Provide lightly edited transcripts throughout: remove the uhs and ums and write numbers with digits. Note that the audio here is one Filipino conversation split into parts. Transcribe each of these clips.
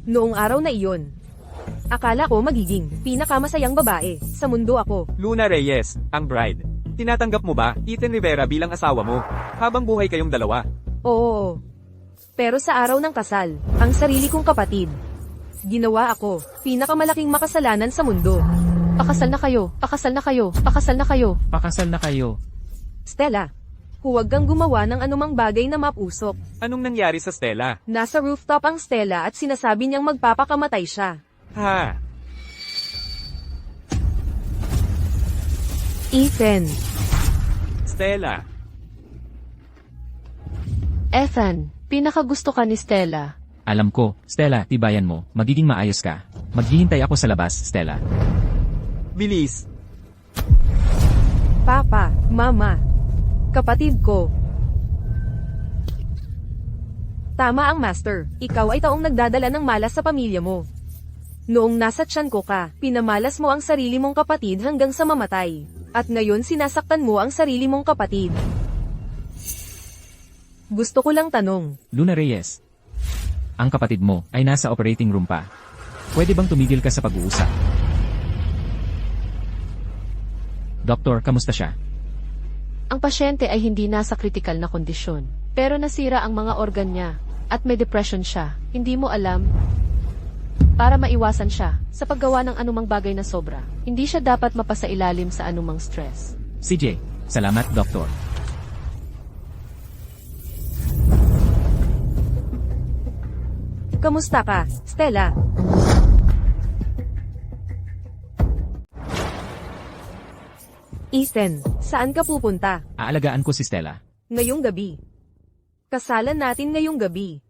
Noong araw na iyon, akala ko magiging pinakamasayang babae sa mundo ako. Luna Reyes, ang bride. Tinatanggap mo ba, Ethan Rivera bilang asawa mo, habang buhay kayong dalawa? Oo. Pero sa araw ng kasal, ang sarili kong kapatid, ginawa ako pinakamalaking makasalanan sa mundo. Pakasal na kayo, pakasal na kayo, pakasal na kayo. Pakasal na kayo. Stella, huwag kang gumawa ng anumang bagay na mapusok. Anong nangyari sa Stella? Nasa rooftop ang Stella at sinasabi niyang magpapakamatay siya. Ha? Ethan. Stella. Ethan, pinakagusto ka ni Stella. Alam ko, Stella, tibayan mo, magiging maayos ka. Maghihintay ako sa labas, Stella. Bilis. Papa, Mama, kapatid ko. Tama ang master, ikaw ay taong nagdadala ng malas sa pamilya mo. Noong nasa tiyan ko ka, pinamalas mo ang sarili mong kapatid hanggang sa mamatay. At ngayon sinasaktan mo ang sarili mong kapatid. Gusto ko lang tanong. Luna Reyes. Ang kapatid mo ay nasa operating room pa. Pwede bang tumigil ka sa pag-uusap? Doktor, kamusta siya? Ang pasyente ay hindi nasa critical na kondisyon, pero nasira ang mga organ niya, at may depression siya. Hindi mo alam? Para maiwasan siya sa paggawa ng anumang bagay na sobra, hindi siya dapat mapasailalim sa anumang stress. CJ, salamat, Doktor. Kamusta ka, Stella? Ethan, saan ka pupunta? Aalagaan ko si Stella. Ngayong gabi. Kasalan natin ngayong gabi.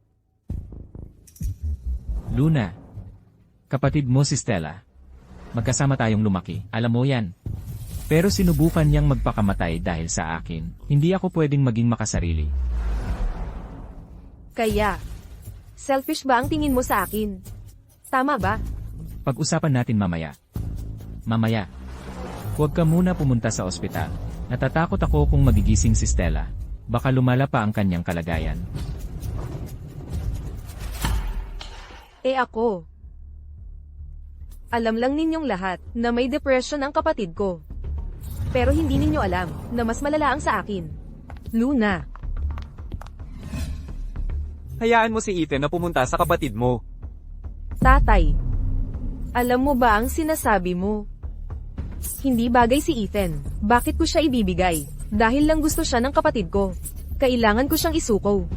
Luna. Kapatid mo si Stella. Magkasama tayong lumaki, alam mo yan. Pero sinubukan niyang magpakamatay dahil sa akin. Hindi ako pwedeng maging makasarili. Kaya, selfish ba ang tingin mo sa akin? Tama ba? Pag-usapan natin mamaya. Mamaya. Huwag ka muna pumunta sa ospital. Natatakot ako kung magigising si Stella. Baka lumala pa ang kanyang kalagayan. Ako. Alam lang ninyong lahat na may depression ang kapatid ko. Pero hindi ninyo alam na mas malala ang sa akin. Luna. Hayaan mo si Ethan na pumunta sa kapatid mo. Tatay. Alam mo ba ang sinasabi mo? Hindi bagay si Ethan. Bakit ko siya ibibigay? Dahil lang gusto siya ng kapatid ko. Kailangan ko siyang isuko.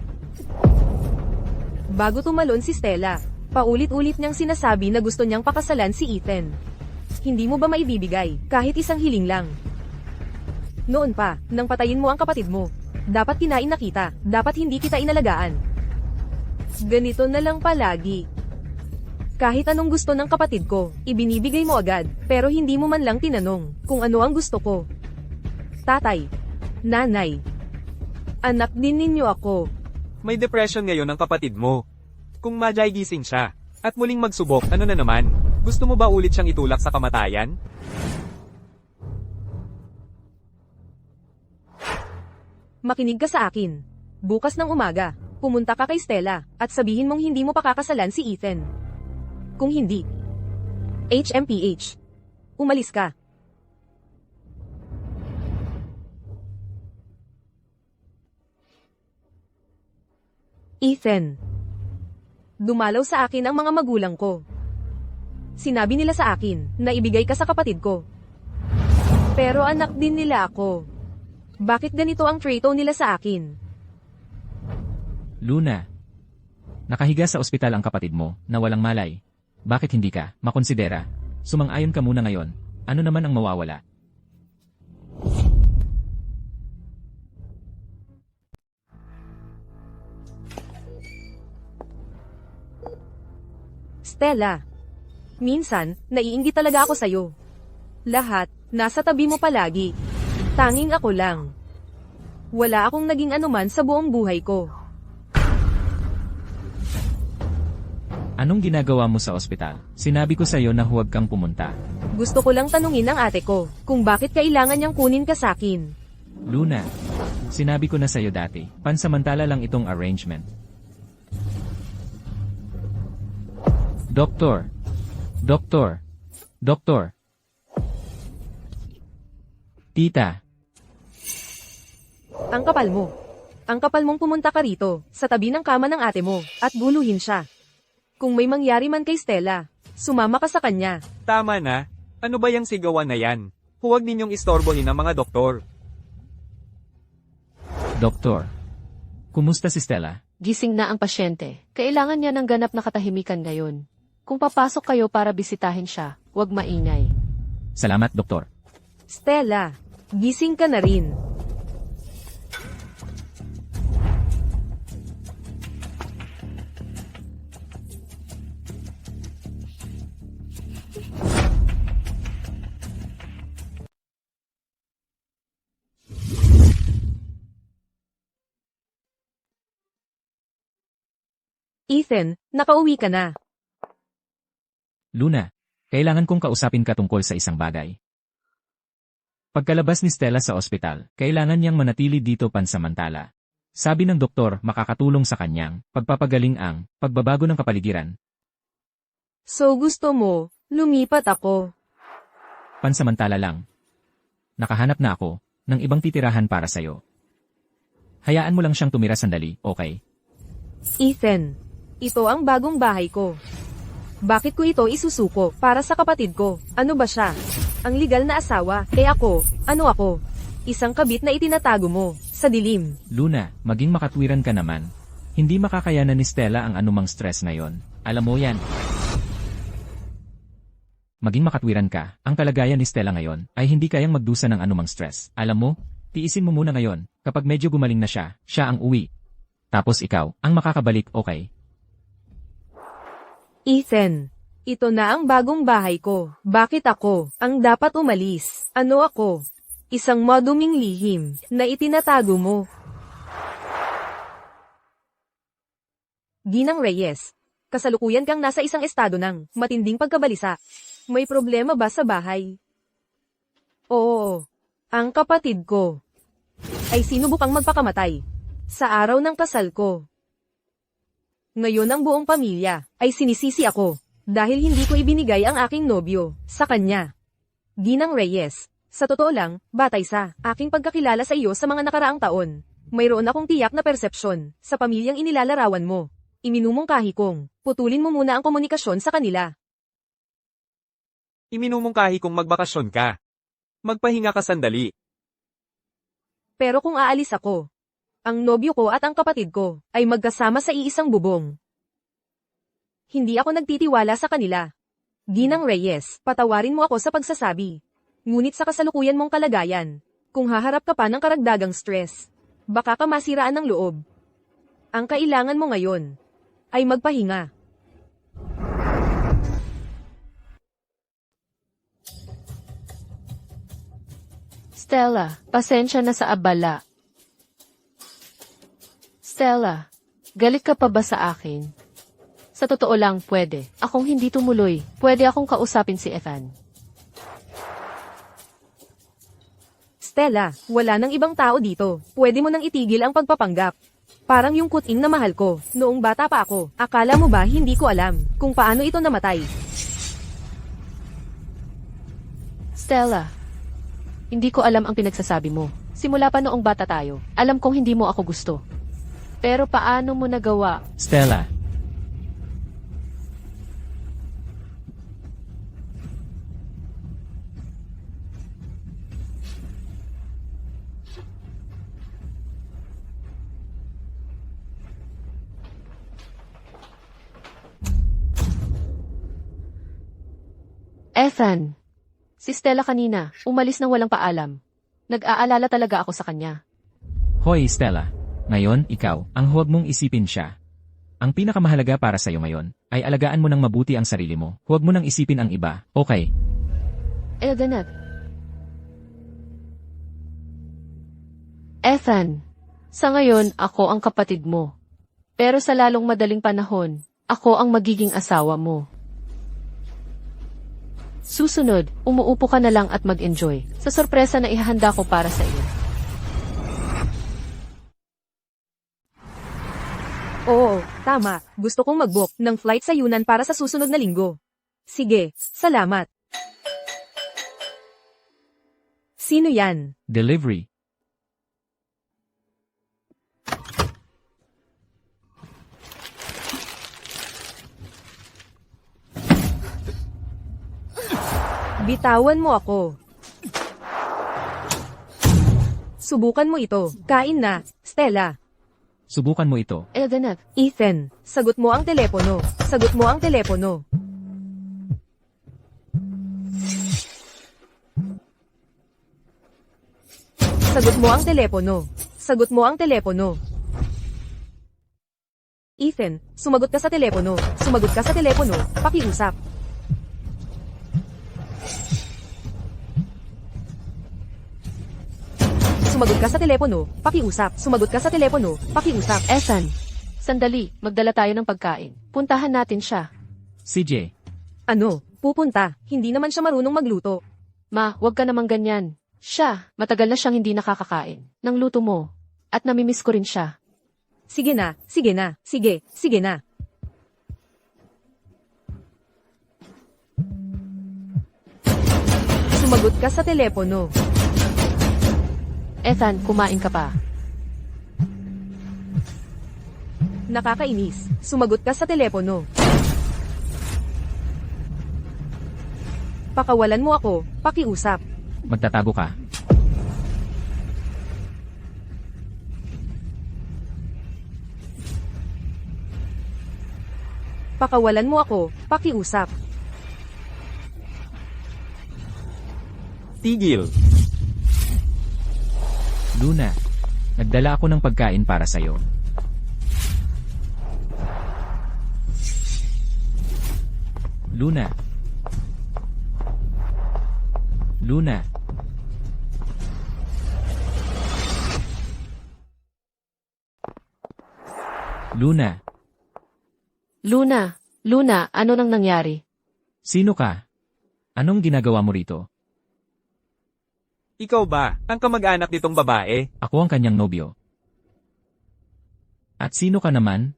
Bago tumalon si Stella, paulit-ulit niyang sinasabi na gusto niyang pakasalan si Ethan. Hindi mo ba maibibigay, kahit isang hiling lang? Noon pa, nang patayin mo ang kapatid mo, dapat kinain na kita, dapat hindi kita inalagaan. Ganito na lang palagi. Kahit anong gusto ng kapatid ko, ibinibigay mo agad, pero hindi mo man lang tinanong kung ano ang gusto ko. Tatay, nanay, anak din ninyo ako. May depression ngayon ang kapatid mo. Kung madyay gising siya, at muling magsubok, ano na naman? Gusto mo ba ulit siyang itulak sa kamatayan? Makinig ka sa akin. Bukas ng umaga, pumunta ka kay Stella, at sabihin mong hindi mo pakakasalan si Ethan. Kung hindi, HMPH. Umalis ka. Ethan. Dumalaw sa akin ang mga magulang ko. Sinabi nila sa akin na ibigay ka sa kapatid ko. Pero anak din nila ako. Bakit ganito ang trato nila sa akin? Luna. Nakahiga sa ospital ang kapatid mo, na walang malay. Bakit hindi ka makonsidera? Sumang-ayon ka muna ngayon. Ano naman ang mawawala? Stella. Minsan, naiinggit talaga ako sa'yo. Lahat, nasa tabi mo palagi. Tanging ako lang. Wala akong naging anuman sa buong buhay ko. Anong ginagawa mo sa ospital? Sinabi ko sa'yo na huwag kang pumunta. Gusto ko lang tanungin ng ate ko, kung bakit kailangan niyang kunin ka sa'kin. Luna, sinabi ko na sa'yo dati, pansamantala lang itong arrangement. Doktor. Doktor. Doktor. Tita. Ang kapal mo. Ang kapal mong pumunta ka rito, sa tabi ng kama ng ate mo, at guluhin siya. Kung may mangyari man kay Stella, sumama ka sa kanya. Tama na. Ano ba yung sigawan na yan? Huwag ninyong istorbohin ang mga doktor. Doktor. Kumusta si Stella? Gising na ang pasyente. Kailangan niya ng ganap na katahimikan ngayon. Kung papasok kayo para bisitahin siya, huwag maingay. Salamat, Doktor. Stella, gising ka na rin. Ethan, nakauwi ka na. Luna, kailangan kong kausapin ka tungkol sa isang bagay. Pagkalabas ni Stella sa ospital, kailangan niyang manatili dito pansamantala. Sabi ng doktor, makakatulong sa kanyang pagpapagaling ang pagbabago ng kapaligiran. So gusto mo, lumipat ako. Pansamantala lang. Nakahanap na ako ng ibang titirahan para sa'yo. Hayaan mo lang siyang tumira sandali, okay? Ethan, ito ang bagong bahay ko. Bakit ko ito isusuko para sa kapatid ko? Ano ba siya? Ang legal na asawa, ako, ano ako? Isang kabit na itinatago mo, sa dilim. Luna, maging makatwiran ka naman. Hindi makakayanan ni Stella ang anumang stress ngayon. Alam mo yan. Maging makatwiran ka, ang kalagayan ni Stella ngayon ay hindi kayang magdusa ng anumang stress. Alam mo, tiisin mo muna ngayon, kapag medyo gumaling na siya ang uwi. Tapos ikaw, ang makakabalik, okay? Ethan, ito na ang bagong bahay ko. Bakit ako ang dapat umalis? Ano ako? Isang maduming lihim na itinatago mo. Ginang Reyes, kasalukuyan kang nasa isang estado ng matinding pagkabalisa. May problema ba sa bahay? Oo, ang kapatid ko ay sinubukang magpakamatay sa araw ng kasal ko. Ngayon ang buong pamilya ay sinisisi ako dahil hindi ko ibinigay ang aking nobyo sa kanya. Ginang Reyes, sa totoo lang, batay sa aking pagkakilala sa iyo sa mga nakaraang taon, mayroon akong tiyak na persepsyon sa pamilyang inilalarawan mo. Iminumungkahi kong putulin mo muna ang komunikasyon sa kanila. Iminumungkahi kong magbakasyon ka. Magpahinga ka sandali. Pero kung aalis ako, ang nobyo ko at ang kapatid ko ay magkasama sa iisang bubong. Hindi ako nagtitiwala sa kanila. Ginang Reyes, patawarin mo ako sa pagsasabi. Ngunit sa kasalukuyan mong kalagayan, kung haharap ka pa ng karagdagang stress, baka ka masiraan ng loob. Ang kailangan mo ngayon ay magpahinga. Stella, pasensya na sa abala. Stella, galit ka pa ba sa akin? Sa totoo lang, pwede. Akong hindi tumuloy. Pwede akong kausapin si Ethan. Stella, wala nang ibang tao dito. Pwede mo nang itigil ang pagpapanggap. Parang yung kuting na mahal ko, noong bata pa ako. Akala mo ba hindi ko alam kung paano ito namatay? Stella, hindi ko alam ang pinagsasabi mo. Simula pa noong bata tayo, alam kong hindi mo ako gusto. Pero paano mo nagawa? Stella. Ethan, si Stella kanina, umalis nang walang paalam. Nag-aalala talaga ako sa kanya. Hoy, Stella. Ngayon, ikaw, ang huwag mong isipin siya. Ang pinakamahalaga para sa'yo ngayon, ay alagaan mo ng mabuti ang sarili mo. Huwag mo nang isipin ang iba, okay? Elganet. Ethan, sa ngayon, ako ang kapatid mo. Pero sa lalong madaling panahon, ako ang magiging asawa mo. Susunod, umuupo ka na lang at mag-enjoy sa sorpresa na ihahanda ko para sa iyo. Oo, Tama, gusto kong mag-book ng flight sa Yunnan para sa susunod na linggo. Sige, salamat. Sino yan? Delivery. Bitawan mo ako. Subukan mo ito. Kain na, Stella. Subukan mo ito. Eldeneth, Ethan, sagot mo ang telepono. Sagot mo ang telepono. Sagot mo ang telepono. Sagot mo ang telepono. Ethan, sumagot ka sa telepono. Sumagot ka sa telepono. Pakiusap. Sumagot ka sa telepono. Pakiusap. Sumagot ka sa telepono. Pakiusap. Ethan. Sandali, magdala tayo ng pagkain. Puntahan natin siya. CJ. Ano? Pupunta. Hindi naman siya marunong magluto. Ma, wag ka namang ganyan. Siya, matagal na siyang hindi nakakakain. Ng luto mo. At namimiss ko rin siya. Sige na. Sige na. Sige. Sige na. Sumagot ka sa telepono. Ethan, kumain ka pa. Nakakainis. Sumagot ka sa telepono. Pakawalan mo ako. Pakiusap. Magtatago ka. Pakawalan mo ako. Pakiusap. Tigil. Luna. Nagdala ako ng pagkain para sa'yo. Luna. Luna. Luna. Luna, Luna, ano nang nangyari? Sino ka? Anong ginagawa mo rito? Ikaw ba, ang kamag-anak nitong babae? Ako ang kanyang nobyo. At sino ka naman?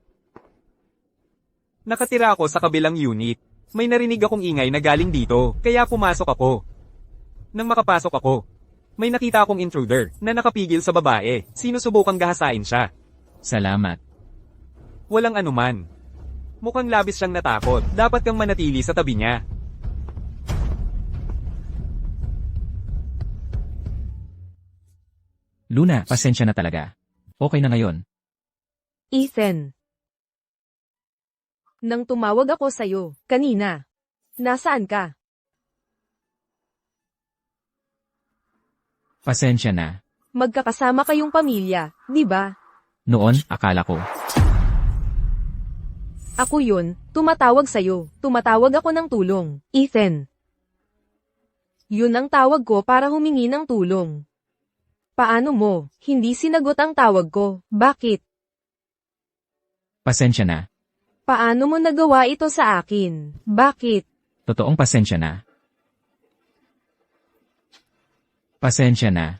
Nakatira ako sa kabilang unit. May narinig akong ingay na galing dito, kaya pumasok ako. Nang makapasok ako, may nakita akong intruder na nakapigil sa babae. Sinusubukang gahasain siya. Salamat. Walang anuman. Mukhang labis siyang natakot. Dapat kang manatili sa tabi niya. Luna, pasensya na talaga. Okay na ngayon. Ethan. Nang tumawag ako sa'yo, kanina. Nasaan ka? Pasensya na. Magkakasama kayong pamilya, di ba? Noon, akala ko. Ako yun, tumatawag sa'yo. Tumatawag ako ng tulong. Ethan. Yun ang tawag ko para humingi ng tulong. Paano mo, hindi sinagot ang tawag ko? Bakit? Pasensya na. Paano mo nagawa ito sa akin? Bakit? Totoong pasensya na. Pasensya na.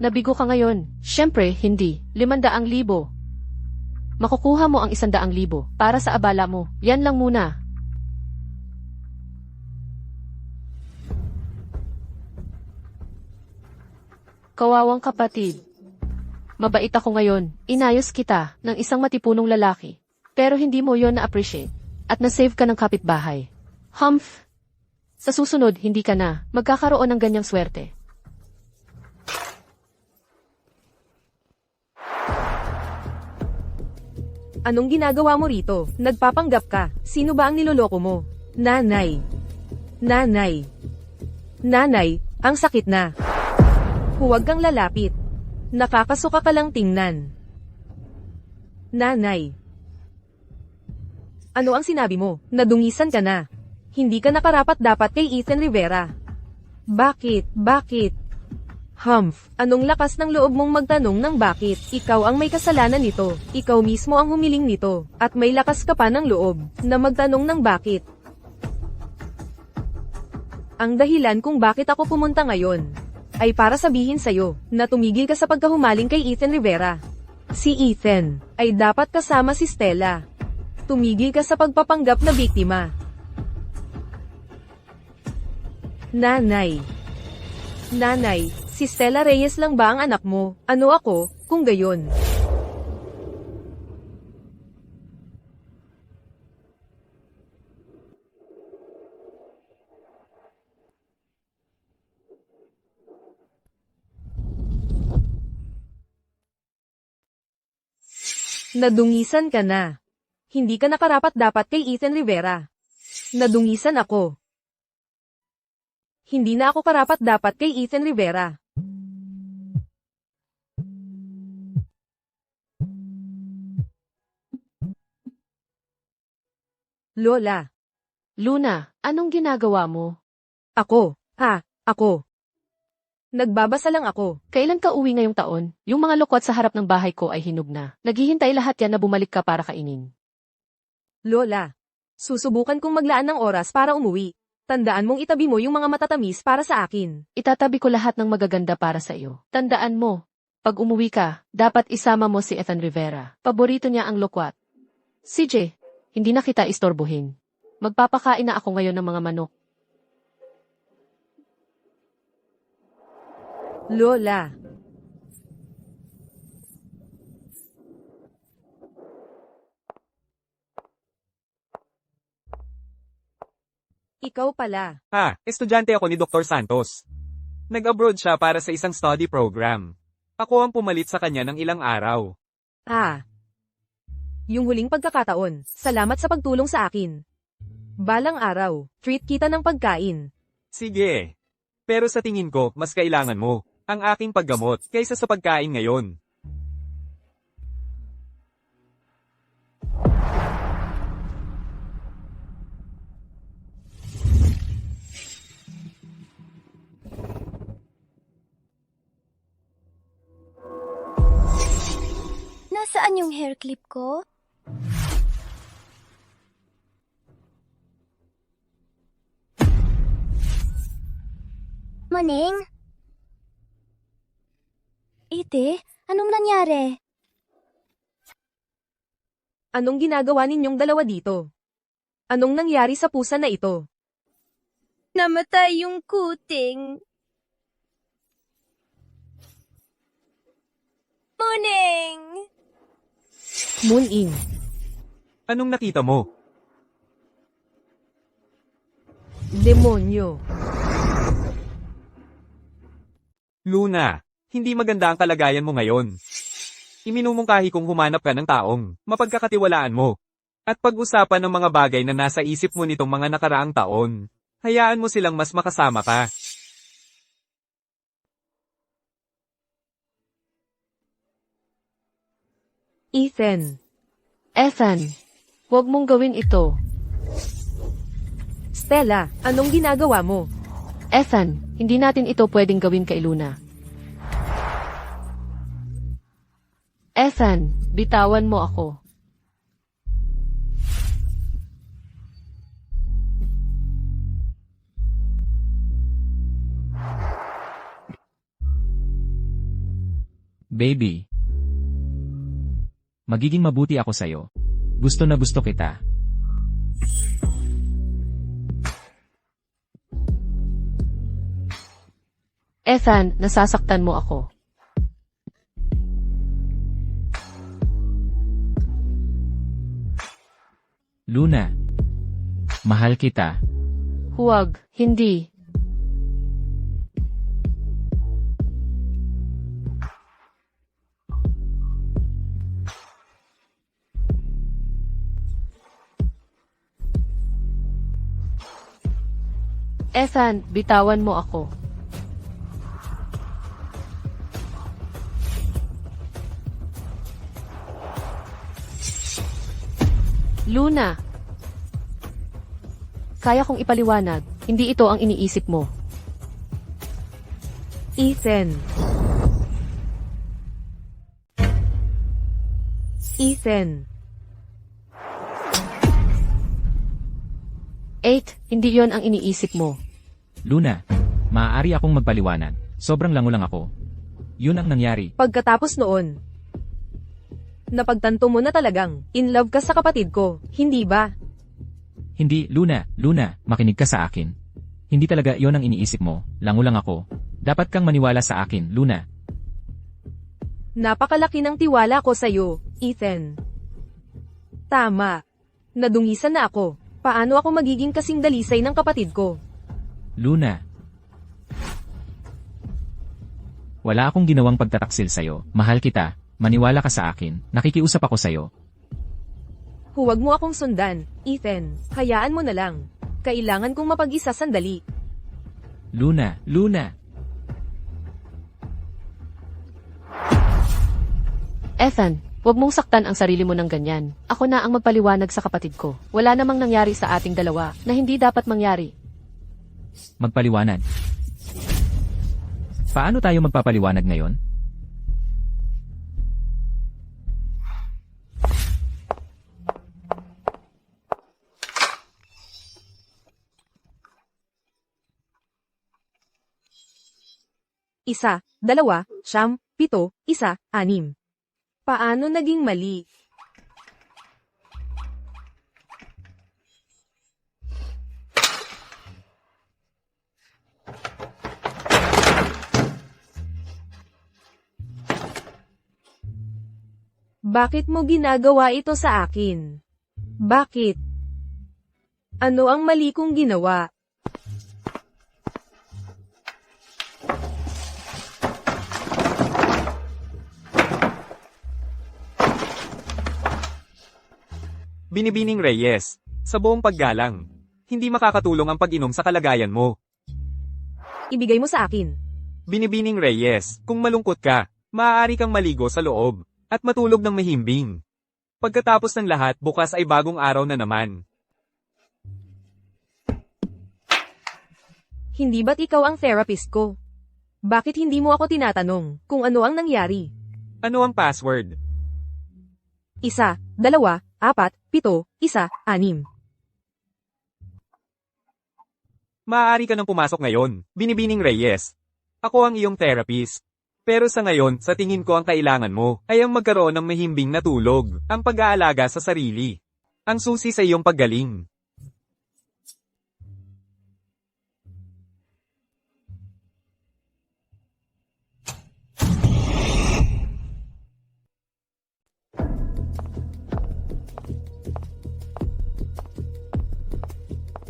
Nabigo ka ngayon. Siyempre, hindi. 500,000. Makukuha mo ang 100,000 para sa abala mo. Yan lang muna. Kawawang kapatid. Mabait ako ngayon. Inayos kita ng isang matipunong lalaki. Pero hindi mo yon na-appreciate. At na-save ka ng kapitbahay. Humph! Sa susunod, hindi ka na magkakaroon ng ganyang swerte. Anong ginagawa mo rito? Nagpapanggap ka. Sino ba ang niloloko mo? Nanay. Nanay. Nanay, ang sakit na. Huwag kang lalapit. Nakakasuka ka lang tingnan. Nanay. Ano ang sinabi mo? Nadungisan ka na. Hindi ka nakarapat dapat kay Ethan Rivera. Bakit? Bakit? Humph, anong lakas ng loob mong magtanong ng bakit? Ikaw ang may kasalanan nito. Ikaw mismo ang humiling nito. At may lakas ka pa ng loob na magtanong ng bakit. Ang dahilan kung bakit ako pumunta ngayon ay para sabihin sa'yo na tumigil ka sa pagkahumaling kay Ethan Rivera. Si Ethan ay dapat kasama si Stella. Tumigil ka sa pagpapanggap na biktima. Nanay. Nanay, si Stella Reyes lang ba ang anak mo? Ano ako, kung gayon? Nadungisan ka na. Hindi ka nakarapat-dapat kay Ethan Rivera. Nadungisan ako. Hindi na ako karapat-dapat kay Ethan Rivera. Lola. Luna, anong ginagawa mo? Ako. Ako. Nagbabasa lang ako. Kailan ka uwi ngayong taon? Yung mga lokot sa harap ng bahay ko ay hinog na. Naghihintay lahat yan na bumalik ka para kainin. Lola. Susubukan kong maglaan ng oras para umuwi. Tandaan mong itabi mo yung mga matatamis para sa akin. Itatabi ko lahat ng magaganda para sa iyo. Tandaan mo, pag umuwi ka, dapat isama mo si Ethan Rivera. Paborito niya ang lokwat. CJ, hindi na kita istorbohin. Magpapakain na ako ngayon ng mga manok. Lola. Ikaw pala. Estudyante ako ni Dr. Santos. Nag-abroad siya para sa isang study program. Ako ang pumalit sa kanya ng ilang araw. Yung huling pagkakataon, salamat sa pagtulong sa akin. Balang araw, treat kita ng pagkain. Sige. Pero sa tingin ko, mas kailangan mo ang aking paggamot kaysa sa pagkain ngayon. Nasaan yung hair clip ko? Maning? Ite, anong nangyari? Anong ginagawa ninyong dalawa dito? Anong nangyari sa pusa na ito? Namatay yung kuting. Maning! Moon-in. Anong nakita mo? Demonyo. Luna, hindi maganda ang kalagayan mo ngayon. Iminumungkahi kong humanap ka ng taong mapagkakatiwalaan mo. At pag-usapan ng mga bagay na nasa isip mo nitong mga nakaraang taon. Hayaan mo silang mas makasama ka. Ethan. Ethan, huwag mong gawin ito. Stella, anong ginagawa mo? Ethan, hindi natin ito pwedeng gawin kay Luna. Ethan, bitawan mo ako. Baby. Magiging mabuti ako sa'yo. Gusto na gusto kita. Ethan, nasasaktan mo ako. Luna. Mahal kita. Huwag, hindi. Ethan, bitawan mo ako. Luna. Kaya kong ipaliwanag, hindi ito ang iniisip mo. Ethan. Ethan. 8, hindi yon ang iniisip mo. Luna, maaari akong magpaliwanag. Sobrang lango lang ako. Yun ang nangyari. Pagkatapos noon, napagtanto mo na talagang in love ka sa kapatid ko, hindi ba? Hindi, Luna, makinig ka sa akin. Hindi talaga yon ang iniisip mo. Lango lang ako. Dapat kang maniwala sa akin, Luna. Napakalaki ng tiwala ko sa'yo, Ethan. Tama. Nadungisan na ako. Paano ako magiging kasing dalisay ng kapatid ko? Luna. Wala akong ginawang pagtataksil sa'yo. Mahal kita. Maniwala ka sa akin. Nakikiusap ako sa'yo. Huwag mo akong sundan, Ethan. Hayaan mo na lang. Kailangan kong mapag-isa sandali. Luna. Ethan, huwag mong saktan ang sarili mo ng ganyan. Ako na ang magpaliwanag sa kapatid ko. Wala namang nangyari sa ating dalawa na hindi dapat mangyari. Magpaliwanag. Paano tayo magpapaliwanag ngayon? Isa, dalawa, siyam, pito, isa, anim. Paano naging mali? Bakit mo ginagawa ito sa akin? Bakit? Ano ang mali kong ginawa? Binibining Reyes, sa buong paggalang, hindi makakatulong ang pag-inom sa kalagayan mo. Ibigay mo sa akin. Binibining Reyes, kung malungkot ka, maaari kang maligo sa loob, at matulog ng mahimbing. Pagkatapos ng lahat, bukas ay bagong araw na naman. Hindi ba't ikaw ang therapist ko? Bakit hindi mo ako tinatanong kung ano ang nangyari? Ano ang password? Isa, dalawa, apat, pito, isa, anim. Maaari ka nang pumasok ngayon, Binibining Reyes. Ako ang iyong therapist. Pero sa ngayon, sa tingin ko ang kailangan mo, ay ang magkaroon ng mahimbing na tulog, ang pag-aalaga sa sarili. Ang susi sa iyong paggaling.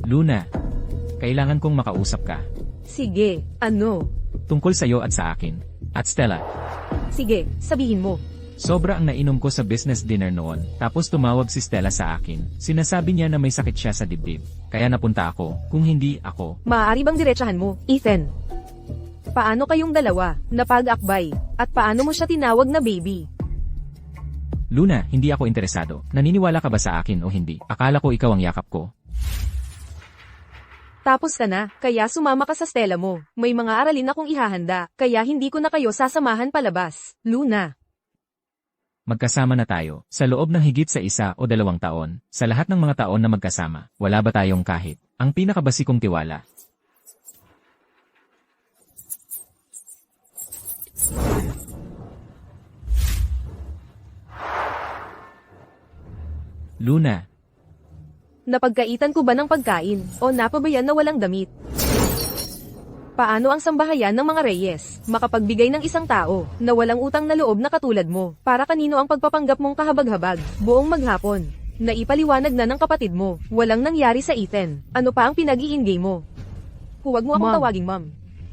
Luna, kailangan kong makausap ka. Sige, ano? Tungkol sa'yo at sa akin. At Stella, Sige, sabihin mo. sobra ang nainom ko sa business dinner noon, tapos tumawag si Stella sa akin. Sinasabi niya na may sakit siya sa dibdib. Kaya napunta ako, kung hindi ako. Maaari bang diretsahan mo, Ethan? Paano kayong dalawa, napag-akbay, at paano mo siya tinawag na baby? Luna, hindi ako interesado. Naniniwala ka ba sa akin o hindi? Akala ko ikaw ang yakap ko. Tapos ka na, kaya sumama ka sa Stella mo. May mga aralin akong ihahanda, kaya hindi ko na kayo sasamahan palabas. Luna. Magkasama na tayo, sa loob ng higit sa 1 o 2 taon, sa lahat ng mga taon na magkasama, wala ba tayong kahit ang pinakabasikong tiwala? Luna, Napagkaitan ko ba ng pagkain, o napabayan na walang damit? Paano ang sambahayan ng mga Reyes, makapagbigay ng isang tao, na walang utang na loob na katulad mo, para kanino ang pagpapanggap mong kahabag-habag, buong maghapon? Naipaliwanag na ng kapatid mo, walang nangyari sa Ethan, ano pa ang pinag-iingay mo? Huwag mo akong Mom. tawaging ma'am.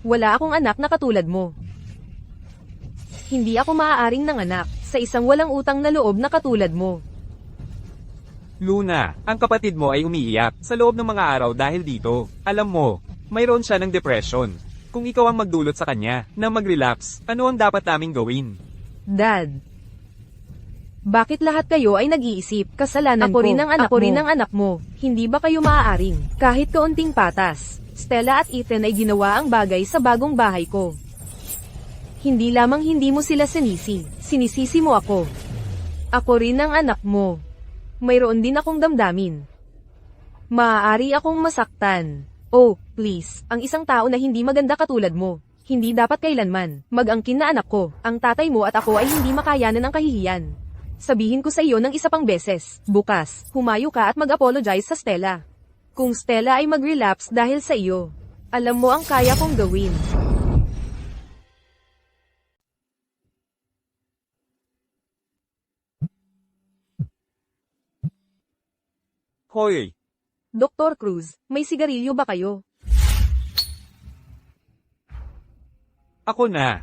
Wala akong anak na katulad mo. Hindi ako maaaring nanganak, sa isang walang utang na loob na katulad mo. Luna, ang kapatid mo ay umiiyak sa loob ng mga araw dahil dito. Alam mo, mayroon siya ng depression. Kung ikaw ang magdulot sa kanya na mag-relapse, ano ang dapat naming gawin? Dad. Bakit lahat kayo ay nag-iisip, kasalanan Ako ko? rin ang anak Ako mo. rin ang anak mo. Hindi ba kayo maaaring, kahit kaunting patas, Stella at Ethan ay ginawa ang bagay sa bagong bahay ko. Hindi lamang hindi mo sila sinisisi mo ako. Ako rin ang anak mo. Mayroon din akong damdamin. Maaari akong masaktan, Oh, please, ang isang tao na hindi maganda katulad mo. Hindi dapat kailanman mag-angkin na anak ko. Ang tatay mo at ako ay hindi makayanan ng kahihiyan. Sabihin ko sa iyo ng isa pang beses. Bukas, humayo ka at mag-apologize sa Stella. Kung Stella ay mag-relapse dahil sa iyo, alam mo ang kaya kong gawin. Hoy, Dr. Cruz, may sigarilyo ba kayo? ako na.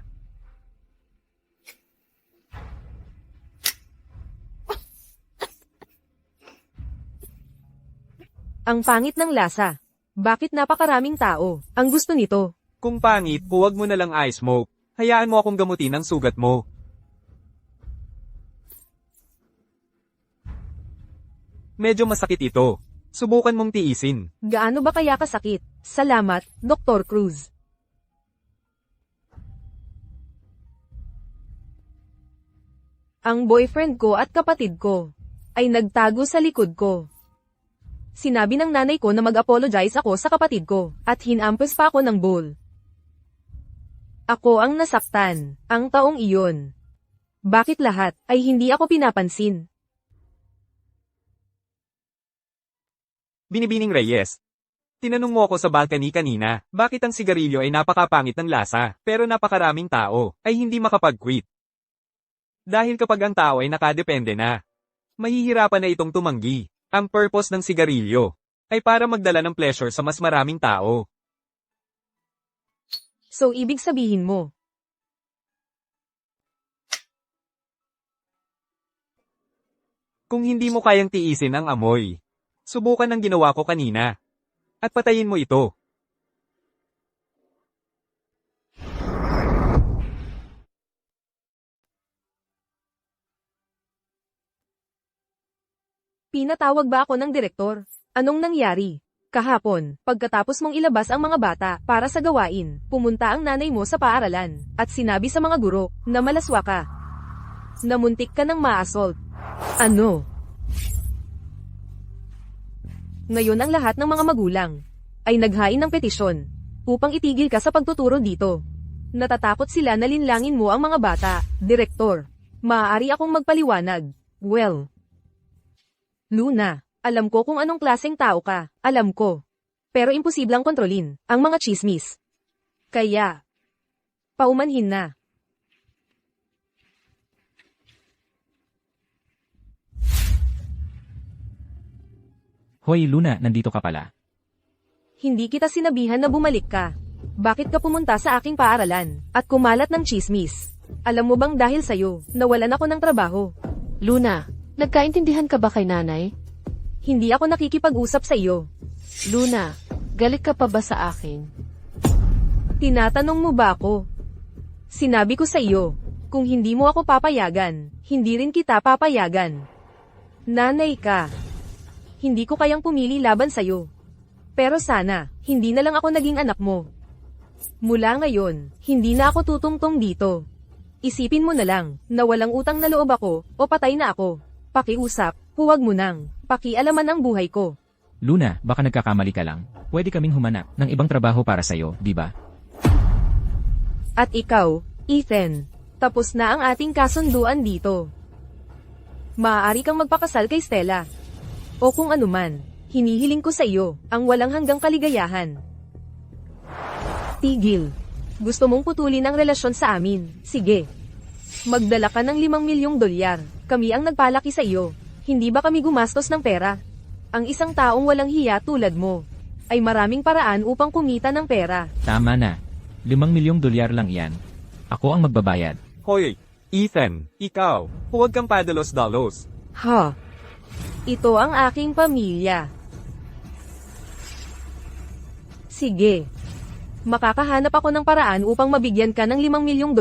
Ang pangit ng lasa. Bakit napakaraming tao ang gusto nito? Kung pangit, huwag mo na lang i-smoke. Hayaan mo akong gamutin ang sugat mo. Medyo masakit ito. Subukan mong tiisin. Gaano ba kaya kasakit? Salamat, Dr. Cruz. Ang boyfriend ko at kapatid ko ay nagtago sa likod ko. Sinabi ng nanay ko na mag-apologize ako sa kapatid ko at hinampas pa ako ng bowl. Ako ang nasaktan, ang taong iyon. Bakit lahat ay hindi ako pinapansin? Binibining Reyes. Tinanong mo ako sa balcony kanina, bakit ang sigarilyo ay napakapangit ng lasa, pero napakaraming tao ay hindi makapag-quit. Dahil kapag ang tao ay nakadepende na, mahihirapan na itong tumanggi. Ang purpose ng sigarilyo ay para magdala ng pleasure sa mas maraming tao. So ibig sabihin mo, Kung hindi mo kayang tiisin ang amoy, subukan ang ginawa ko kanina. At patayin mo ito. pinatawag ba ako ng direktor? Anong nangyari? Kahapon, pagkatapos mong ilabas ang mga bata para sa gawain, pumunta ang nanay mo sa paaralan, at sinabi sa mga guro na malaswa ka. Namuntik ka ng ma-assault. Ano? Ngayon ang lahat ng mga magulang ay naghain ng petisyon upang itigil ka sa pagtuturo dito. Natatakot sila na linlangin mo ang mga bata, direktor. Maaari akong magpaliwanag. Well, Luna, alam ko kung anong klaseng tao ka, alam ko. Pero imposibleng kontrolin ang mga chismis. Kaya, paumanhin na. Hoy Luna, nandito ka pala. Hindi kita sinabihan na bumalik ka. Bakit ka pumunta sa aking paaralan at kumalat ng chismis? Alam mo bang dahil sa'yo, nawalan ako ng trabaho? Luna, nagkaintindihan ka ba kay nanay? Hindi ako nakikipag-usap sa iyo. Luna, galit ka pa ba sa akin? Tinatanong mo ba ako? Sinabi ko sa iyo, kung hindi mo ako papayagan, hindi rin kita papayagan. Nanay ka. Hindi ko kayang pumili laban sa'yo. Pero sana, hindi na lang ako naging anak mo. Mula ngayon, hindi na ako tutungtong dito. Isipin mo na lang, na walang utang na loob ako, o patay na ako. Pakiusap, huwag mo nang, pakialaman ang buhay ko. Luna, baka nagkakamali ka lang. Pwede kaming humanap ng ibang trabaho para sa'yo, di ba? At ikaw, Ethan, tapos na ang ating kasunduan dito. Maaari kang magpakasal kay Stella. O kung anuman, hinihiling ko sa iyo, ang walang hanggang kaligayahan. Tigil. Gusto mong putulin ang relasyon sa amin, sige. Magdala ka ng $5 milyong. Kami ang nagpalaki sa iyo. Hindi ba kami gumastos ng pera? Ang isang taong walang hiya tulad mo, ay maraming paraan upang kumita ng pera. Tama na. $5 milyong lang yan. Ako ang magbabayad. Hoy, Ethan, ikaw, huwag kang padalos-dalos. Ha? Ito ang aking pamilya. Sige. Makakahanap ako ng paraan upang mabigyan ka ng $5 milyong.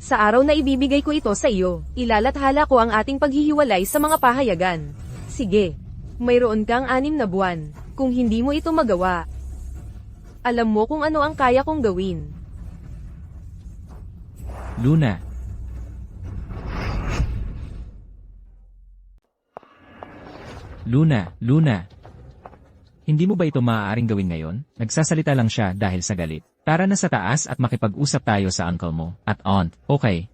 Sa araw na ibibigay ko ito sa iyo, ilalathala ko ang ating paghihiwalay sa mga pahayagan. Sige. Mayroon kang 6 na buwan. Kung hindi mo ito magawa, alam mo kung ano ang kaya kong gawin. Luna. Luna, Luna. Hindi mo ba ito maaaring gawin ngayon? Nagsasalita lang siya dahil sa galit. Tara na sa taas at makipag-usap tayo sa uncle mo at aunt, okay?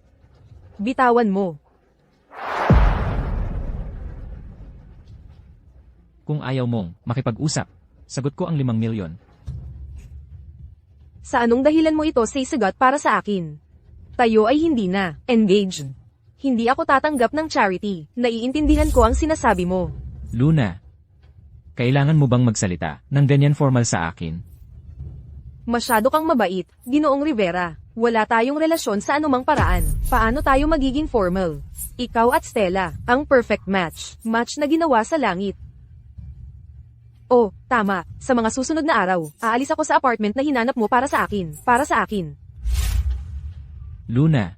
Bitawan mo. Kung ayaw mong makipag-usap, sagot ko ang 5 milyon. Sa anong dahilan mo ito say sagot para sa akin? Tayo ay hindi na engaged. Hindi ako tatanggap ng charity. Naiintindihan ko ang sinasabi mo. Luna, kailangan mo bang magsalita ng ganyan formal sa akin? Masyado kang mabait, Ginoong Rivera. Wala tayong relasyon sa anumang paraan. Paano tayo magiging formal? Ikaw at Stella, ang perfect match. Match na ginawa sa langit. Oh, tama. Sa mga susunod na araw, aalis ako sa apartment na hinanap mo para sa akin. Para sa akin. Luna.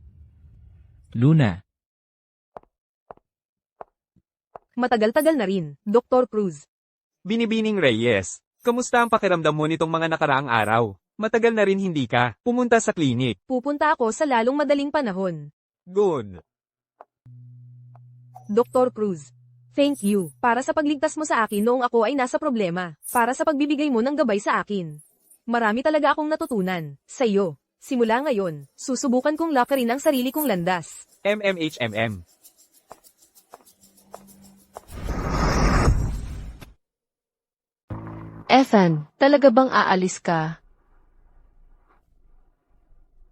Luna. Matagal-tagal na rin, Dr. Cruz. Binibining Reyes, kamusta ang pakiramdam mo nitong mga nakaraang araw? Matagal na rin hindi ka pumunta sa klinik. Pupunta ako sa lalong madaling panahon. Good. Dr. Cruz. Thank you, para sa pagligtas mo sa akin noong ako ay nasa problema. Para sa pagbibigay mo ng gabay sa akin. Marami talaga akong natutunan. Sa iyo. Simula ngayon, susubukan kong lakarin ang sarili kong landas. MMHMM. Ethan, talaga bang aalis ka?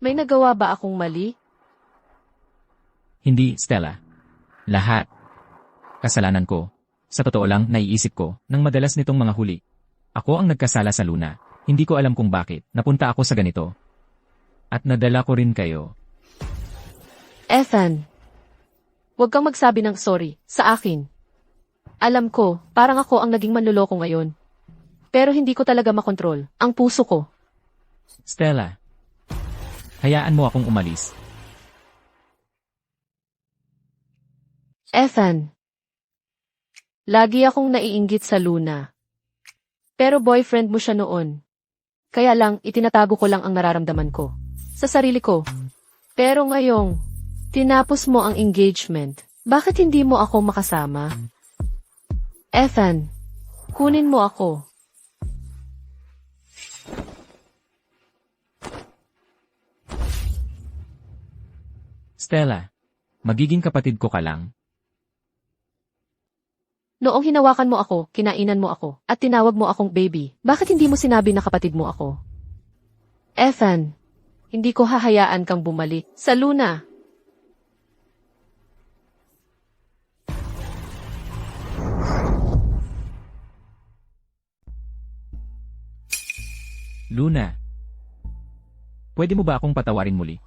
May nagawa ba akong mali? Hindi, Stella. Lahat. Kasalanan ko. Sa totoo lang, naiisip ko, nang madalas nitong mga huli. Ako ang nagkasala sa Luna. Hindi ko alam kung bakit, napunta ako sa ganito. At nadala ko rin kayo. Ethan, huwag kang magsabi ng sorry sa akin. Alam ko, parang ako ang naging manloloko ngayon. Pero hindi ko talaga makontrol ang puso ko. Stella, hayaan mo akong umalis. Ethan, lagi akong naiinggit sa Luna. Pero boyfriend mo siya noon. Kaya lang, itinatago ko lang ang nararamdaman ko. Sa sarili ko. Pero ngayong, tinapos mo ang engagement. Bakit hindi mo ako makasama? Ethan, kunin mo ako. Stella, magiging kapatid ko ka lang. Noong hinawakan mo ako, kinainan mo ako, at tinawag mo akong baby, bakit hindi mo sinabi na kapatid mo ako? Ethan, hindi ko hahayaan kang bumalik sa Luna. Luna, pwede mo ba akong patawarin muli?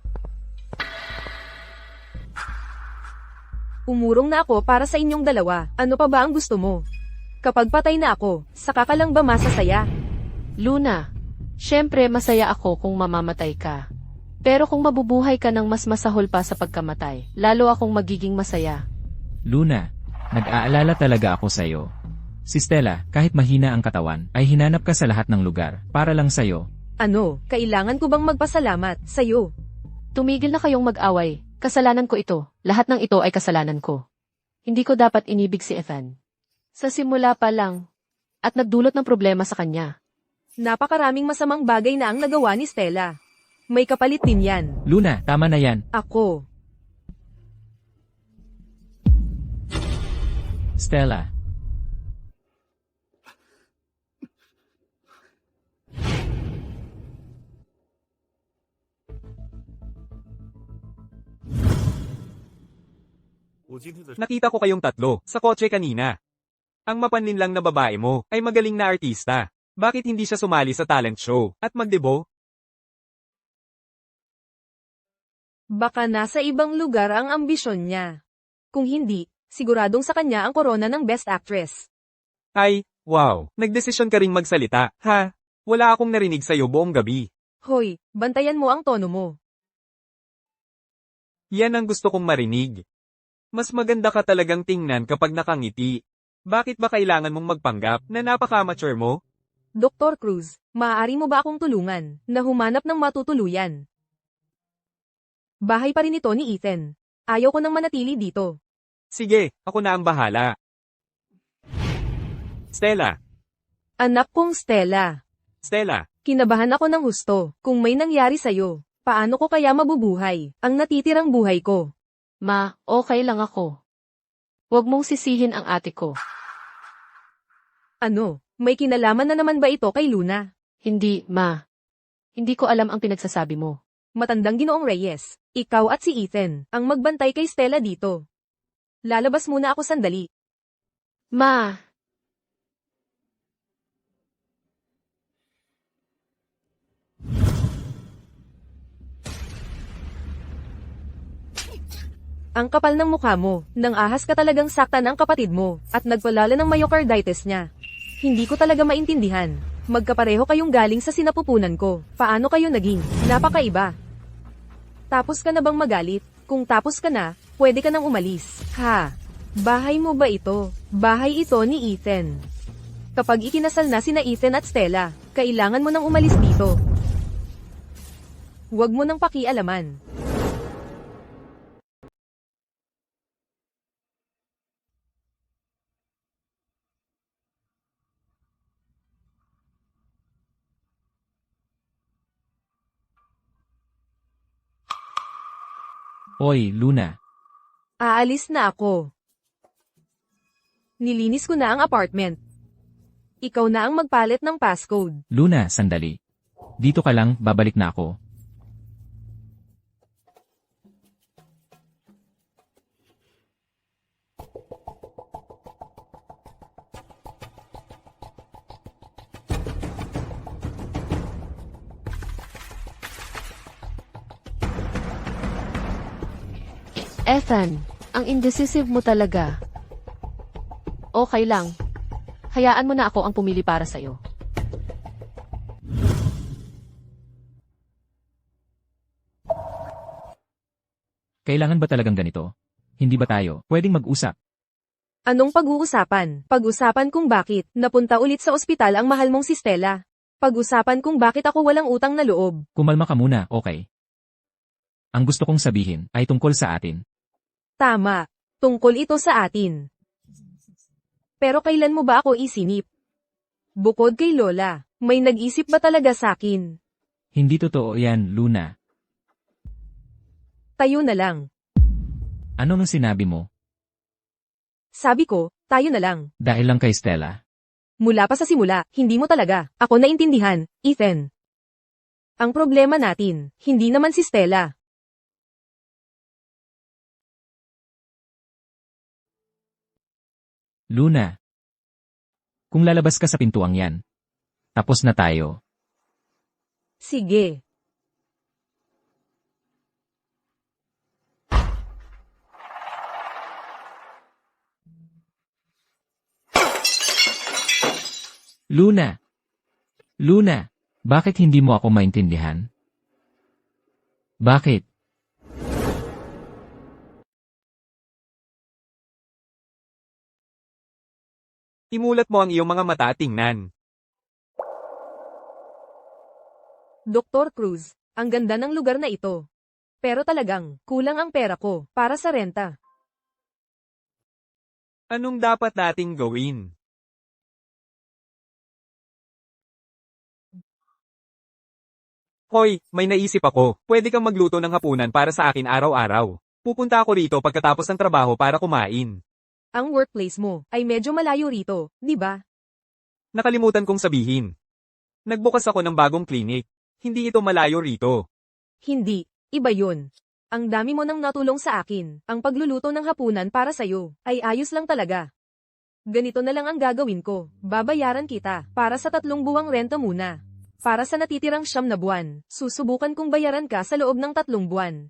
Umurong na ako para sa inyong dalawa. Ano pa ba ang gusto mo? Kapag patay na ako, saka ka lang ba masasaya? Luna, syempre masaya ako kung mamamatay ka. Pero kung mabubuhay ka ng mas masahol pa sa pagkamatay, lalo akong magiging masaya. Luna, nag-aalala talaga ako sa'yo. Si Stella, kahit mahina ang katawan, ay hinanap ka sa lahat ng lugar, para lang sa'yo. Ano, kailangan ko bang magpasalamat sa'yo? Tumigil na kayong mag-away. Kasalanan ko ito. Lahat ng ito ay kasalanan ko. Hindi ko dapat inibig si Ethan. Sa simula pa lang. At nagdulot ng problema sa kanya. Napakaraming masamang bagay na ang nagawa ni Stella. May kapalit din yan. Luna, tama na yan. Ako. Stella. Nakita ko kayong tatlo sa kotse kanina. Ang mapanlin lang na babae mo ay magaling na artista. Bakit hindi siya sumali sa talent show at magdebo? Baka nasa ibang lugar ang ambisyon niya. Kung hindi, siguradong sa kanya ang korona ng Best Actress. Ay, wow, nagdesisyon ka ring magsalita, ha? Wala akong narinig sa'yo buong gabi. Hoy, bantayan mo ang tono mo. Yan ang gusto kong marinig. Mas maganda ka talagang tingnan kapag nakangiti. Bakit ba kailangan mong magpanggap na napaka-mature mo? Dr. Cruz, maaari mo ba akong tulungan na humanap ng matutuluyan? Bahay pa rin ito ni Ethan. Ayaw ko nang manatili dito. Sige, ako na ang bahala. Stella, Anak kong Stella. Stella, Kinabahan ako ng husto. Kung may nangyari sa'yo, paano ko kaya mabubuhay ang natitirang buhay ko? Ma, okay lang ako. Huwag mong sisihin ang ate ko. Ano, may kinalaman na naman ba ito kay Luna? Hindi, ma. Hindi ko alam ang pinagsasabi mo. Matandang Ginoong Reyes, ikaw at si Ethan ang magbantay kay Stella dito. Lalabas muna ako sandali. Ma, Ang kapal ng mukha mo, nang ahas ka talagang saktan ang kapatid mo, at nagpalala ng myocarditis niya. Hindi ko talaga maintindihan. Magkapareho kayong galing sa sinapupunan ko. Paano kayo naging napakaiba? Tapos ka na bang magalit? Kung tapos ka na, pwede ka nang umalis. Ha? Bahay mo ba ito? Bahay ito ni Ethan. Kapag ikinasal na sina Ethan at Stella, kailangan mo nang umalis dito. Huwag mo nang pakialaman. Oy, Luna. Aalis na ako. Nilinis ko na ang apartment. Ikaw na ang magpalit ng passcode. Luna, sandali. Dito ka lang, babalik na ako. Ethan, ang indecisive mo talaga. Okay lang. Hayaan mo na ako ang pumili para sa'yo. Kailangan ba talagang ganito? Hindi ba tayo pwedeng mag-usap? Anong pag-uusapan? Pag-usapan kung bakit napunta ulit sa ospital ang mahal mong si Stella. Pag-usapan kung bakit ako walang utang na loob. Kumalma ka muna, okay? Ang gusto kong sabihin ay tungkol sa atin. Tama. Tungkol ito sa atin. Pero kailan mo ba ako isinip? Bukod kay Lola, may nag-isip ba talaga sa akin? Hindi totoo yan, Luna. Tayo na lang. Ano nang sinabi mo? Sabi ko, tayo na lang. Dahil lang kay Stella. Mula pa sa simula, hindi mo talaga ako naintindihan, Ethan. Ang problema natin, hindi naman si Stella. Luna. Kung lalabas ka sa pintuang yan, tapos na tayo. Sige. Luna! Luna! Bakit hindi mo ako maintindihan? Bakit? imulat mo ang iyong mga mata at tingnan. Dr. Cruz, ang ganda ng lugar na ito. Pero talagang, kulang ang pera ko para sa renta. Anong dapat nating gawin? Hoy, may naisip ako. Pwede kang magluto ng hapunan para sa akin araw-araw. Pupunta ako rito pagkatapos ng trabaho para kumain. Ang workplace mo ay medyo malayo rito, di ba? Nakalimutan kong sabihin. Nagbukas ako ng bagong clinic. Hindi ito malayo rito. Hindi, iba yun. Ang dami mo nang natulong sa akin. Ang pagluluto ng hapunan para sa'yo ay ayos lang talaga. Ganito na lang ang gagawin ko. Babayaran kita para sa 3 buwang renta muna. Para sa natitirang 9 na buwan, susubukan kong bayaran ka sa loob ng 3 buwan.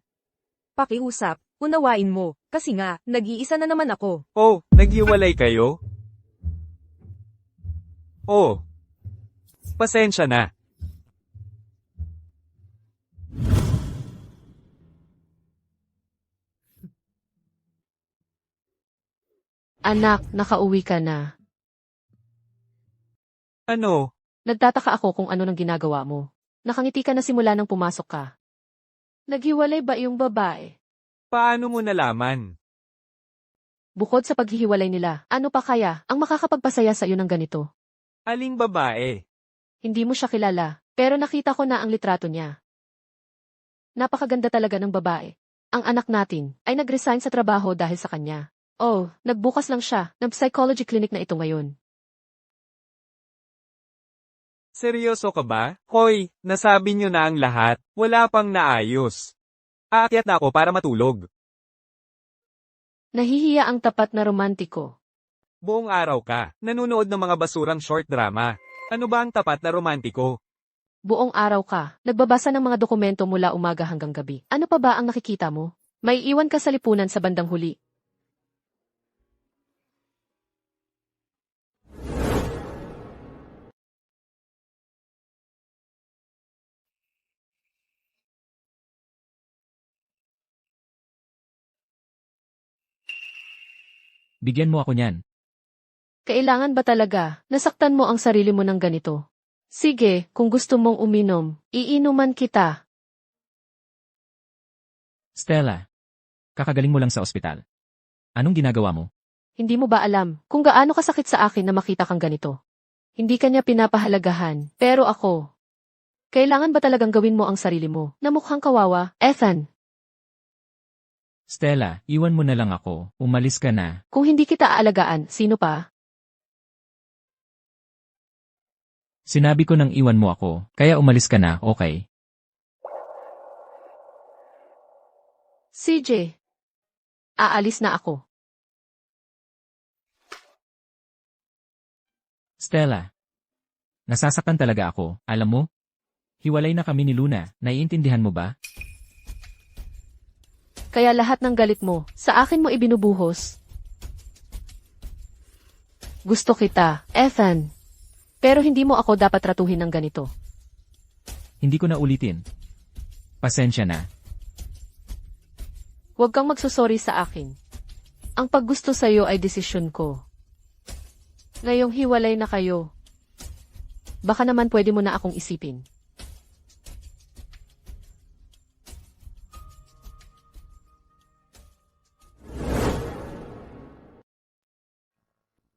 Pakiusap, unawain mo, kasi nga, nag-iisa na naman ako. Oh, naghiwalay kayo? Oh. Pasensya na. Anak, nakauwi ka na. Ano? Nagtataka ako kung ano nang ginagawa mo. Nakangiti ka na simula nang pumasok ka. Naghiwalay ba yung babae? Paano mo nalaman? Bukod sa paghihiwalay nila, ano pa kaya ang makakapagpasaya sa iyo ng ganito? Aling babae? Hindi mo siya kilala, pero nakita ko na ang litrato niya. Napakaganda talaga ng babae. Ang anak natin ay nag-resign sa trabaho dahil sa kanya. Oh, nagbukas lang siya ng psychology clinic na ito ngayon. Seryoso ka ba? Hoy, nasabi niyo na ang lahat. Wala pang naayos. Aakyat na ako para matulog. Nahihiya ang tapat na romantiko. Buong araw ka, nanonood ng mga basurang short drama. Ano ba ang tapat na romantiko? Buong araw ka, nagbabasa ng mga dokumento mula umaga hanggang gabi. Ano pa ba ang nakikita mo? May iwan ka sa lipunan sa bandang huli. Bigyan mo ako niyan. Kailangan ba talaga nasaktan mo ang sarili mo ng ganito? Sige, kung gusto mong uminom, iinuman kita. Stella, kakagaling mo lang sa ospital. Anong ginagawa mo? Hindi mo ba alam kung gaano kasakit sa akin na makita kang ganito? Hindi kanya pinapahalagahan, pero ako. Kailangan ba talagang gawin mo ang sarili mo na mukhang kawawa, Ethan? Stella, iwan mo na lang ako. Umalis ka na. Kung hindi kita aalagaan, sino pa? Sinabi ko nang iwan mo ako, kaya umalis ka na, okay? CJ. Aalis na ako. Stella. Nasasaktan talaga ako, alam mo? Hiwalay na kami ni Luna, naiintindihan mo ba? Kaya lahat ng galit mo, sa akin mo ibinubuhos. Gusto kita, Ethan. Pero hindi mo ako dapat tratuhin ng ganito. Hindi ko na ulitin. Pasensya na. Huwag kang magsusorry sa akin. Ang paggusto sa'yo ay desisyon ko. Ngayong hiwalay na kayo, baka naman pwede mo na akong isipin.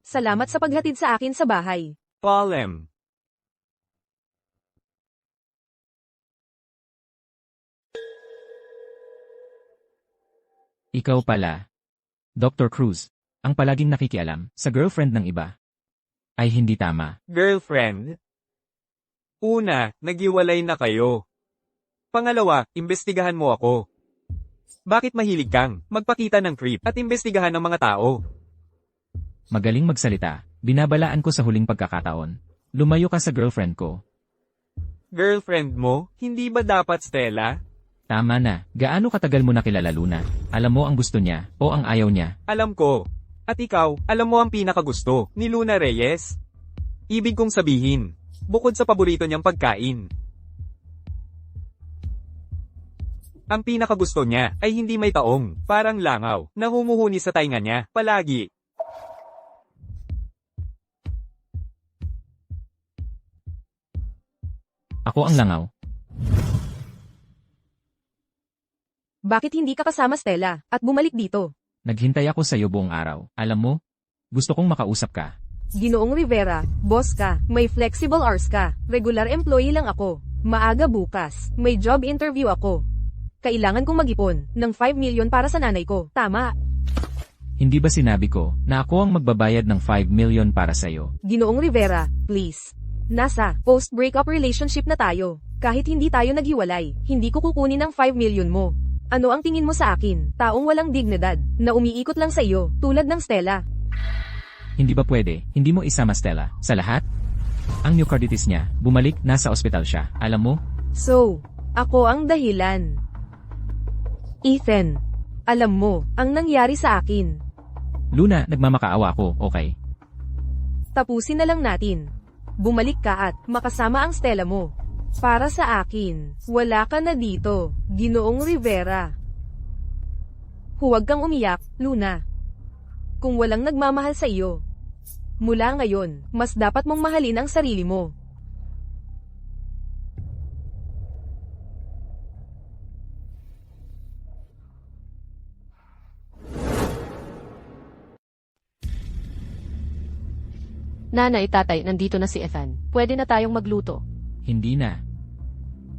Salamat sa paghatid sa akin sa bahay. Palem. Ikaw pala. Dr. Cruz, ang palaging nakikialam sa girlfriend ng iba. Ay hindi tama. Girlfriend? Una, naghiwalay na kayo. Pangalawa, imbestigahan mo ako. Bakit mahilig kang magpakita ng creep at imbestigahan ng mga tao? Magaling magsalita. Binabalaan ko sa huling pagkakataon. Lumayo ka sa girlfriend ko. Girlfriend mo? Hindi ba dapat Stella? Tama na. Gaano katagal mo na kilala Luna? Alam mo ang gusto niya o ang ayaw niya? Alam ko. At ikaw, alam mo ang pinakagusto ni Luna Reyes? Ibig kong sabihin, bukod sa paborito niyang pagkain. Ang pinakagusto niya ay hindi may taong, parang langaw, na humuhuni sa tainga niya, palagi. Ako ang langaw. Bakit hindi ka kasama Stella at bumalik dito? Naghintay ako sa iyo buong araw. Alam mo, gusto kong makausap ka. Ginoong Rivera, boss ka, may flexible hours ka, regular employee lang ako. Maaga bukas, may job interview ako. Kailangan kong mag-ipon ng 5 million para sa nanay ko. Tama. Hindi ba sinabi ko na ako ang magbabayad ng 5 million para sa iyo? Ginoong Rivera, please. Nasa post-breakup relationship na tayo. Kahit hindi tayo naghiwalay, hindi ko kukunin ang 5 million mo. Ano ang tingin mo sa akin? Taong walang dignidad, na umiikot lang sa iyo, tulad ng Stella. Hindi ba pwede, hindi mo isama Stella sa lahat? Ang myocarditis niya, bumalik, nasa ospital siya. Alam mo? So, ako ang dahilan. Ethan, alam mo, ang nangyari sa akin. Luna, nagmamakaawa ako, okay? Tapusin na lang natin. Bumalik ka at makasama ang Stella mo. Para sa akin, wala ka na dito, Ginoong Rivera. Huwag kang umiyak, Luna. Kung walang nagmamahal sa iyo, mula ngayon, mas dapat mong mahalin ang sarili mo. Nanay, tatay, nandito na si Ethan. Pwede na tayong magluto. Hindi na.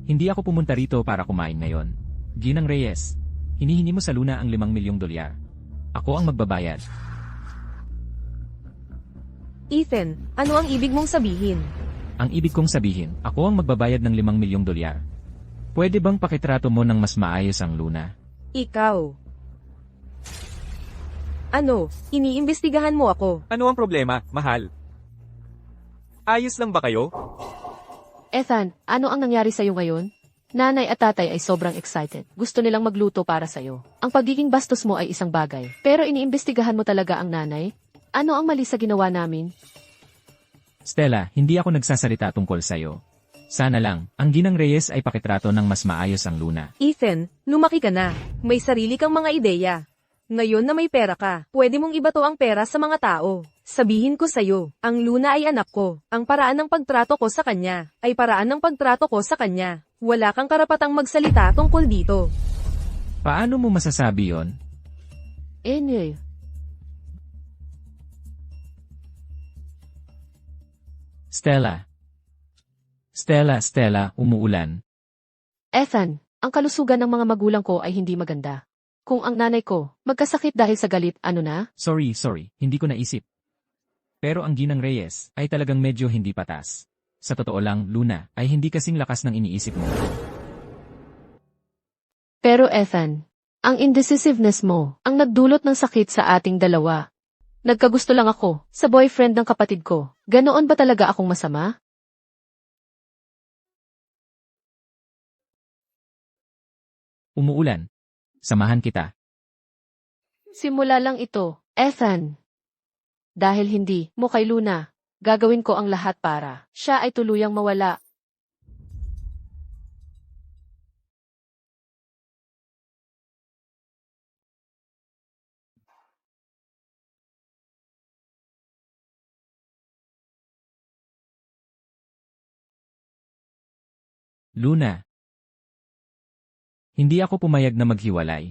Hindi ako pumunta rito para kumain ngayon. Ginang Reyes, hinihingi mo sa Luna ang 5 milyong dolyar. Ako ang magbabayad. Ethan, ano ang ibig mong sabihin? Ang ibig kong sabihin, ako ang magbabayad ng 5 milyong dolyar. Pwede bang pakitrato mo ng mas maayos ang Luna? Ikaw. Ano, iniimbestigahan mo ako? Ano ang problema, mahal? Ayos lang ba kayo? Ethan, ano ang nangyari sa'yo ngayon? Nanay at tatay ay sobrang excited. Gusto nilang magluto para sa'yo. Ang pagiging bastos mo ay isang bagay. Pero iniimbestigahan mo talaga ang nanay? Ano ang mali sa ginawa namin? Stella, hindi ako nagsasalita tungkol sa'yo. Sana lang, ang Ginang Reyes ay pakitrato ng mas maayos ang Luna. Ethan, lumaki ka na. May sarili kang mga ideya. Ngayon na may pera ka, pwede mong ibato ang pera sa mga tao. Sabihin ko sa'yo, ang Luna ay anak ko. Ang paraan ng pagtrato ko sa kanya, ay paraan ng pagtrato ko sa kanya. Wala kang karapatang magsalita tungkol dito. Paano mo masasabi yon? Anyway, Stella. Stella, umuulan. Ethan, ang kalusugan ng mga magulang ko ay hindi maganda. Kung ang nanay ko magkasakit dahil sa galit, ano na? Sorry, hindi ko naisip. Pero ang Ginang Reyes ay talagang medyo hindi patas. Sa totoo lang, Luna, ay hindi kasing lakas ng iniisip mo. Pero Ethan, ang indecisiveness mo ang nagdulot ng sakit sa ating dalawa. Nagkagusto lang ako sa boyfriend ng kapatid ko. Ganoon ba talaga akong masama? Umuulan. Samahan kita. Simula lang ito, Ethan. Dahil hindi mo kay Luna, gagawin ko ang lahat para siya ay tuluyang mawala. Luna. Hindi ako pumayag na maghiwalay.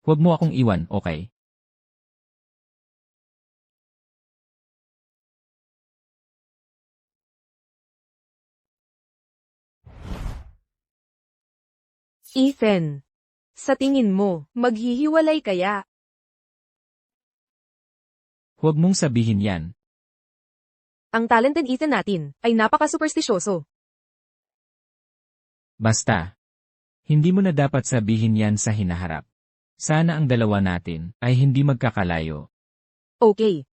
Huwag mo akong iwan, okay? Ethan, sa tingin mo, maghihiwalay kaya? Huwag mong sabihin yan. Ang talented Ethan natin ay napaka-superstisyoso. Basta. Hindi mo na dapat sabihin yan sa hinaharap. Sana ang dalawa natin ay hindi magkakalayo. Okay.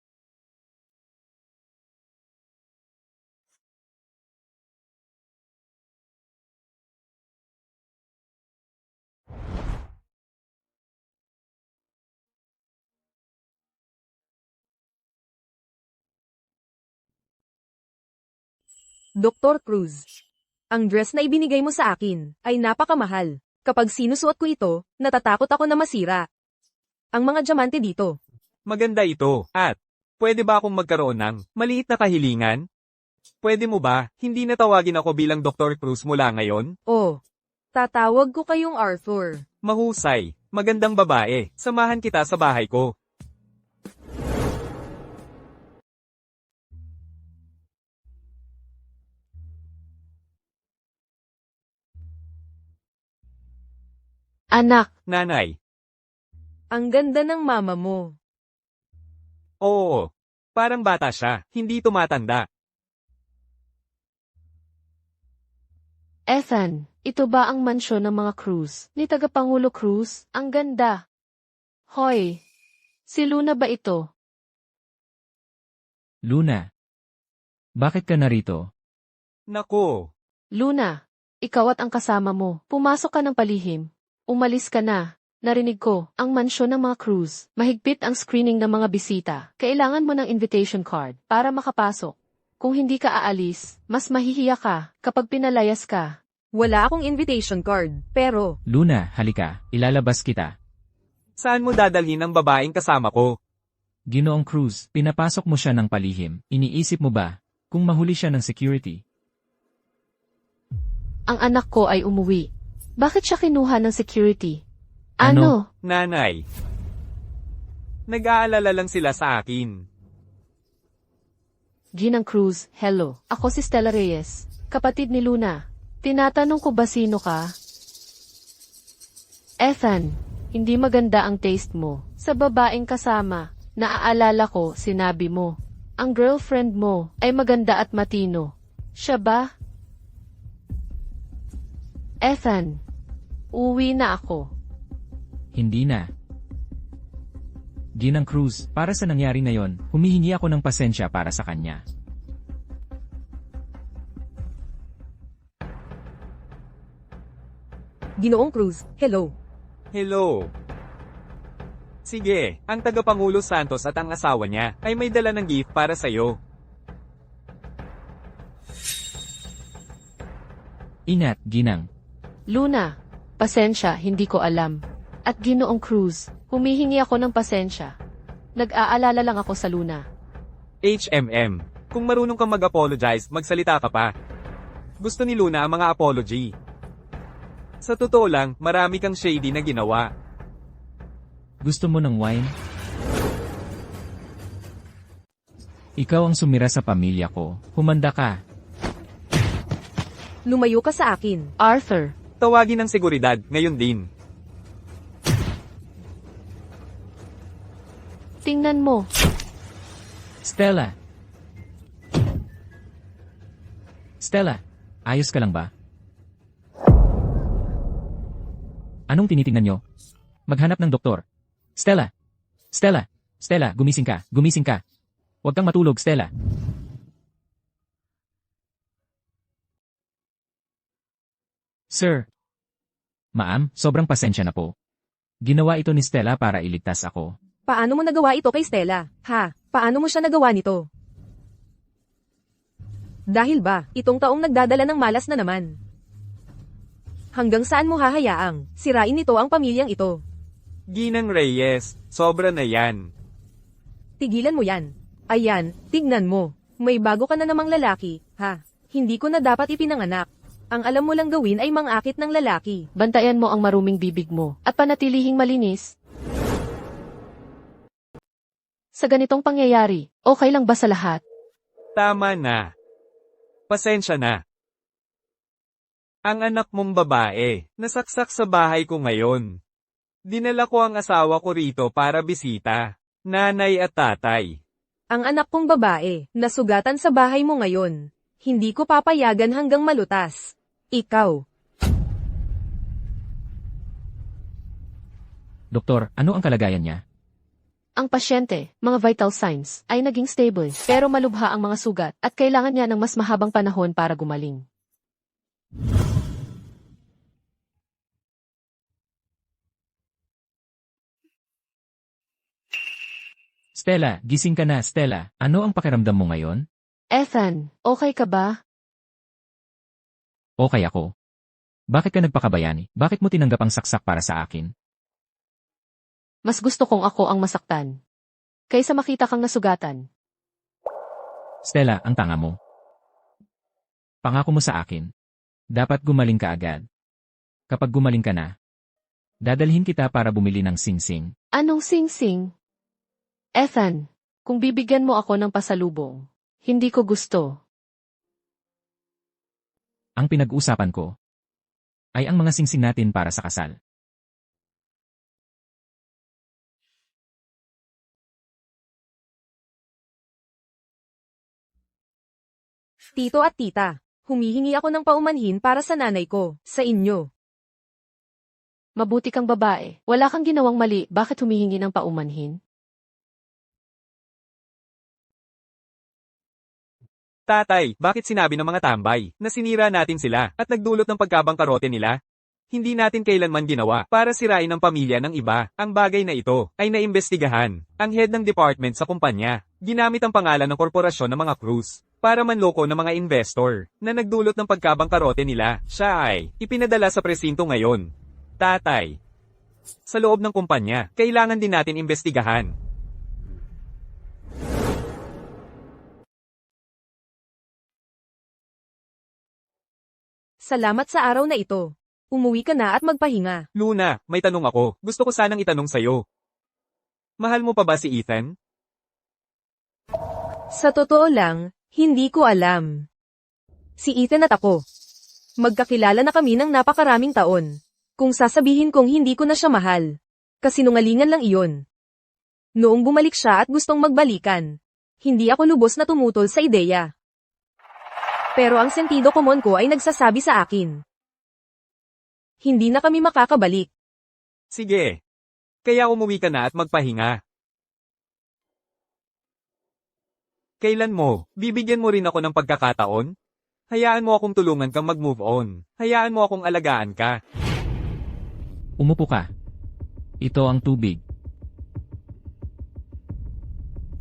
Dr. Cruz. Ang dress na ibinigay mo sa akin ay napakamahal. Kapag sinusuot ko ito, natatakot ako na masira. Ang mga diamante dito. Maganda ito. At, pwede ba akong magkaroon ng maliit na kahilingan? Pwede mo ba, hindi natawagin ako bilang Dr. Cruz mula ngayon? Oh, tatawag ko kayong Arthur. Mahusay, magandang babae, samahan kita sa bahay ko. Anak, Nanay, Ang ganda ng mama mo. oo, parang bata siya, hindi tumatanda. Ethan, ito ba ang mansyon ng mga Cruz? Ni Tagapangulo Cruz? Ang ganda. Hoy, si Luna ba ito? Luna. Bakit ka narito? Nako, Luna, ikaw at ang kasama mo, pumasok ka ng palihim. Umalis ka na. Narinig ko, ang mansyon ng mga Cruz. Mahigpit ang screening ng mga bisita. Kailangan mo ng invitation card para makapasok. Kung hindi ka aalis, mas mahihiya ka kapag pinalayas ka. Wala akong invitation card, pero Luna, halika, ilalabas kita. saan mo dadalhin ang babaeng kasama ko? Ginoong Cruz, pinapasok mo siya ng palihim. Iniisip mo ba, kung mahuli siya ng security? Ang anak ko ay umuwi. Bakit siya kinuha ng security? Ano? Nanay, nag-aalala lang sila sa akin. Ginang Cruz, hello. Ako si Stella Reyes, kapatid ni Luna. Tinatanong ko ba sino ka? Ethan, hindi maganda ang taste mo. Sa babaeng kasama, naaalala ko, sinabi mo. Ang girlfriend mo ay maganda at matino. Siya ba? Ethan, uwi na ako. Hindi na. Ginang Cruz, para sa nangyari na yon, humihingi ako ng pasensya para sa kanya. Ginoong Cruz, hello. Hello. Sige, ang tagapangulo Santos at ang asawa niya ay may dala ng gift para sa'yo. Ingat, Ginang. Luna, pasensya, hindi ko alam. At Ginoong Cruz, humihingi ako ng pasensya. Nag-aalala lang ako sa Luna. HMM. Kung marunong kang mag-apologize, magsalita ka pa. Gusto ni Luna ang mga apology. Sa totoo lang, marami kang shady na ginawa. Gusto mo ng wine? Ikaw ang sumira sa pamilya ko. Humanda ka. Lumayo ka sa akin. Arthur, Tawagin ng seguridad, ngayon din. tingnan mo. Stella! Stella, ayos ka lang ba? Anong tinitingnan nyo? Maghanap ng doktor. Stella! Stella! Stella, gumising ka. Gumising ka. Huwag kang matulog, Stella. Sir. Ma'am, sobrang pasensya na po. Ginawa ito ni Stella para iligtas ako. Paano mo nagawa ito kay Stella? Ha? Paano mo siya nagawa nito? Dahil ba, itong taong nagdadala ng malas na naman? Hanggang saan mo hahayaang sirain nito ang pamilyang ito? Ginang Reyes, sobra na yan. Tigilan mo yan. Ayan, tignan mo. May bago ka na namang lalaki, ha? Hindi ko na dapat ipinanganak. Ang alam mo lang gawin ay mangakit ng lalaki. Bantayan mo ang maruming bibig mo at panatilihing malinis. Sa ganitong pangyayari, okay lang ba sa lahat? Tama na. Pasensya na. Ang anak mong babae, nasaksak sa bahay ko ngayon. Dinala ko ang asawa ko rito para bisita, nanay at tatay. Ang anak kong babae, nasugatan sa bahay mo ngayon. Hindi ko papayagan hanggang malutas. Ikaw. Doktor, ano ang kalagayan niya? Ang pasyente, mga vital signs, ay naging stable, pero malubha ang mga sugat at kailangan niya ng mas mahabang panahon para gumaling. Stella, gising ka na, Stella. Ano ang pakiramdam mo ngayon? Ethan, okay ka ba? Okay ako. Bakit ka nagpakabayani? Bakit mo tinanggap ang saksak para sa akin? Mas gusto kong ako ang masaktan. Kaysa makita kang nasugatan. Stella, ang tanga mo. Pangako mo sa akin. Dapat gumaling ka agad. Kapag gumaling ka na, dadalhin kita para bumili ng singsing. Anong sing-sing? Ethan, kung bibigyan mo ako ng pasalubong, hindi ko gusto. Ang pinag-uusapan ko ay ang mga singsing natin para sa kasal. Tito at tita, humihingi ako ng paumanhin para sa nanay ko, sa inyo. Mabuti kang babae. Wala kang ginawang mali, bakit humihingi ng paumanhin? Tatay, bakit sinabi ng mga tambay na sinira natin sila at nagdulot ng pagkabangkarote nila? Hindi natin kailanman ginawa para sirain ang pamilya ng iba. Ang bagay na ito ay naimbestigahan. Ang head ng department sa kumpanya, ginamit ang pangalan ng korporasyon ng mga Cruz para manloko ng mga investor na nagdulot ng pagkabangkarote nila. Siya ay ipinadala sa presinto ngayon. Tatay, sa loob ng kumpanya, kailangan din natin imbestigahan. Salamat sa araw na ito. Umuwi ka na at magpahinga. Luna, may tanong ako. Gusto ko sanang itanong sa'yo. Mahal mo pa ba si Ethan? Sa totoo lang, Hindi ko alam. Si Ethan at ako. Magkakilala na kami ng napakaraming taon. Kung sasabihin kong hindi ko na siya mahal, kasinungalingan lang iyon. Noong bumalik siya at gustong magbalikan, hindi ako lubos na tumutol sa ideya. Pero ang sentido komon ko ay nagsasabi sa akin. Hindi na kami makakabalik. Sige. Kaya umuwi ka na at magpahinga. Kailan mo, bibigyan mo rin ako ng pagkakataon? Hayaan mo akong tulungan kang mag-move on. Hayaan mo akong alagaan ka. Umupo ka. Ito ang tubig.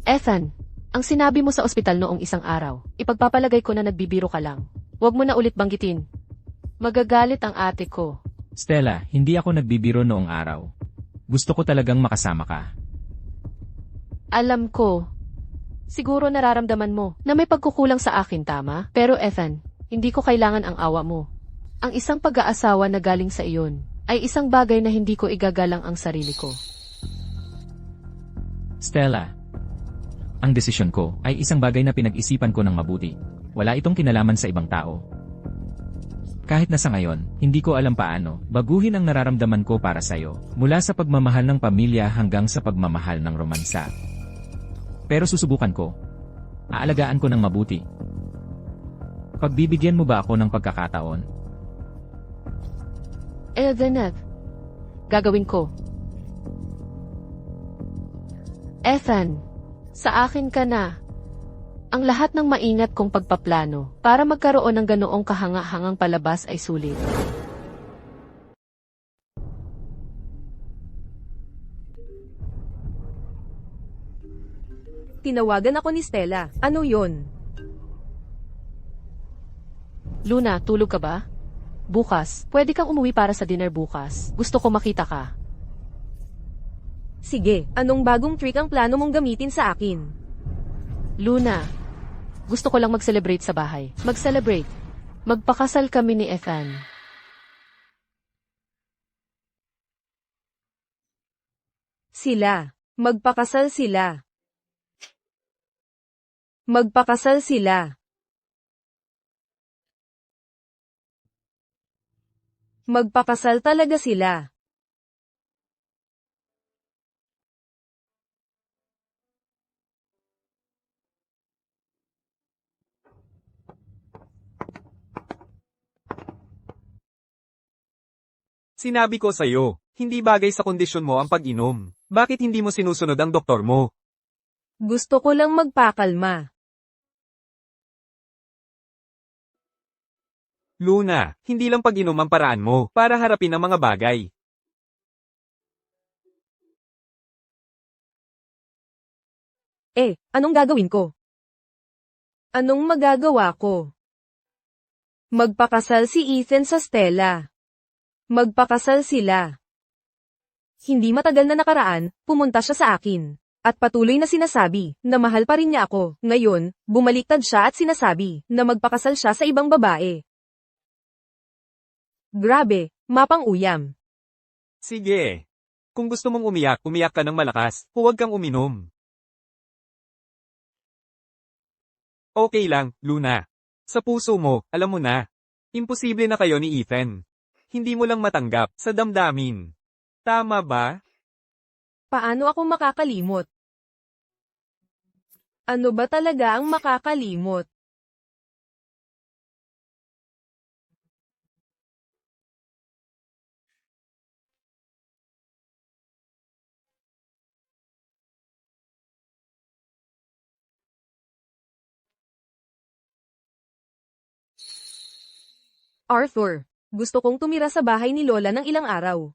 Ethan, ang sinabi mo sa ospital noong isang araw, ipagpapalagay ko na nagbibiro ka lang. Huwag mo na ulit banggitin. Magagalit ang ate ko. Stella, hindi ako nagbibiro noong araw. Gusto ko talagang makasama ka. Alam ko. Siguro nararamdaman mo na may pagkukulang sa akin, tama? Pero Ethan, hindi ko kailangan ang awa mo. Ang isang pag-aasawa na galing sa iyon ay isang bagay na hindi ko igagalang ang sarili ko. Stella, ang desisyon ko ay isang bagay na pinag-isipan ko ng mabuti. Wala itong kinalaman sa ibang tao. Kahit na sa ngayon, hindi ko alam paano baguhin ang nararamdaman ko para sa'yo, mula sa pagmamahal ng pamilya hanggang sa pagmamahal ng romansa. Pero susubukan ko. Aalagaan ko ng mabuti. Pagbibigyan mo ba ako ng pagkakataon? Ethan, gagawin ko. Ethan, sa akin ka na. Ang lahat ng maingat kong pagpaplano para magkaroon ng ganoong kahanga-hangang palabas ay sulit. Tinawagan ako ni Stella. Ano yon? Luna, tulog ka ba? Bukas, pwede kang umuwi para sa dinner bukas. Gusto ko makita ka. Sige, anong bagong trick ang plano mong gamitin sa akin? Luna, gusto ko lang mag-celebrate sa bahay. Mag-celebrate. Magpakasal kami ni Ethan. Sila. Magpakasal sila. Magpakasal sila. Magpakasal talaga sila. Sinabi ko sa'yo, hindi bagay sa kondisyon mo ang pag-inom. Bakit hindi mo sinusunod ang doktor mo? Gusto ko lang magpakalma. Luna, hindi lang pag-inom ang paraan mo para harapin ang mga bagay. Anong gagawin ko? Anong magagawa ko? Magpakasal si Ethan sa Stella. Magpakasal sila. Hindi matagal na nakaraan, pumunta siya sa akin. At patuloy na sinasabi na mahal pa rin niya ako. Ngayon, bumaliktad siya at sinasabi na magpakasal siya sa ibang babae. Grabe, mapang-uyam. Sige. Kung gusto mong umiyak, umiyak ka ng malakas. Huwag kang uminom. Okay lang, Luna. Sa puso mo, alam mo na. Imposible na kayo ni Ethan. Hindi mo lang matanggap sa damdamin. Tama ba? Paano ako makakalimot? Ano ba talaga ang makakalimot? Arthur, gusto kong tumira sa bahay ni Lola ng ilang araw.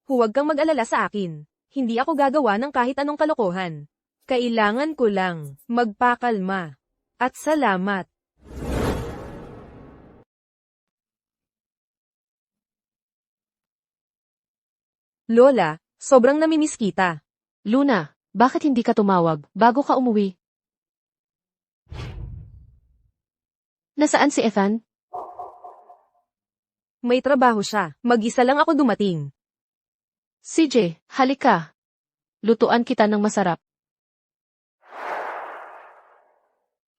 Huwag kang mag-alala sa akin. Hindi ako gagawa ng kahit anong kalokohan. Kailangan ko lang magpakalma. At salamat. Lola, sobrang namimiss kita. Luna, bakit hindi ka tumawag bago ka umuwi? Nasaan si Ethan? May trabaho siya. Mag-isa lang ako dumating. CJ, halika. Lutuan kita ng masarap.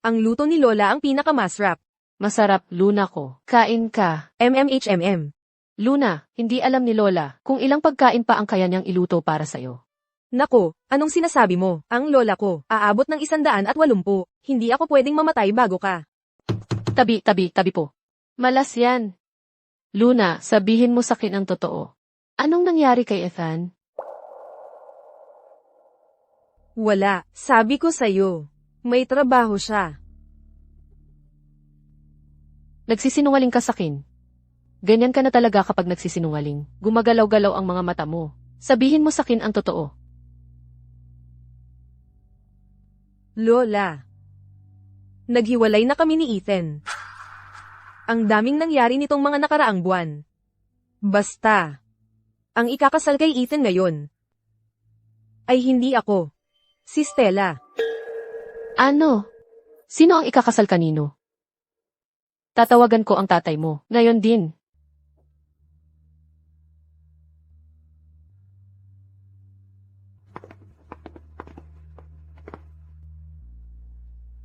Ang luto ni Lola ang pinakamasarap. Masarap, Luna ko. Kain ka. MMHMM. Luna, hindi alam ni Lola kung ilang pagkain pa ang kaya niyang iluto para sa'yo. Nako, anong sinasabi mo? Ang lola ko, aabot ng 180. Hindi ako pwedeng mamatay bago ka. Tabi po. Malas yan. Luna, sabihin mo sa akin ang totoo. Anong nangyari kay Ethan? Wala, sabi ko sa'yo. May trabaho siya. Nagsisinungaling ka sa akin. Ganyan ka na talaga kapag nagsisinungaling. Gumagalaw-galaw ang mga mata mo. Sabihin mo sa akin ang totoo. Lola. Naghiwalay na kami ni Ethan. Ang daming nangyari nitong mga nakaraang buwan. Basta. Ang ikakasal kay Ethan ngayon ay hindi ako. Si Stella. Ano? Sino ang ikakasal kanino? Tatawagan ko ang tatay mo. Ngayon din.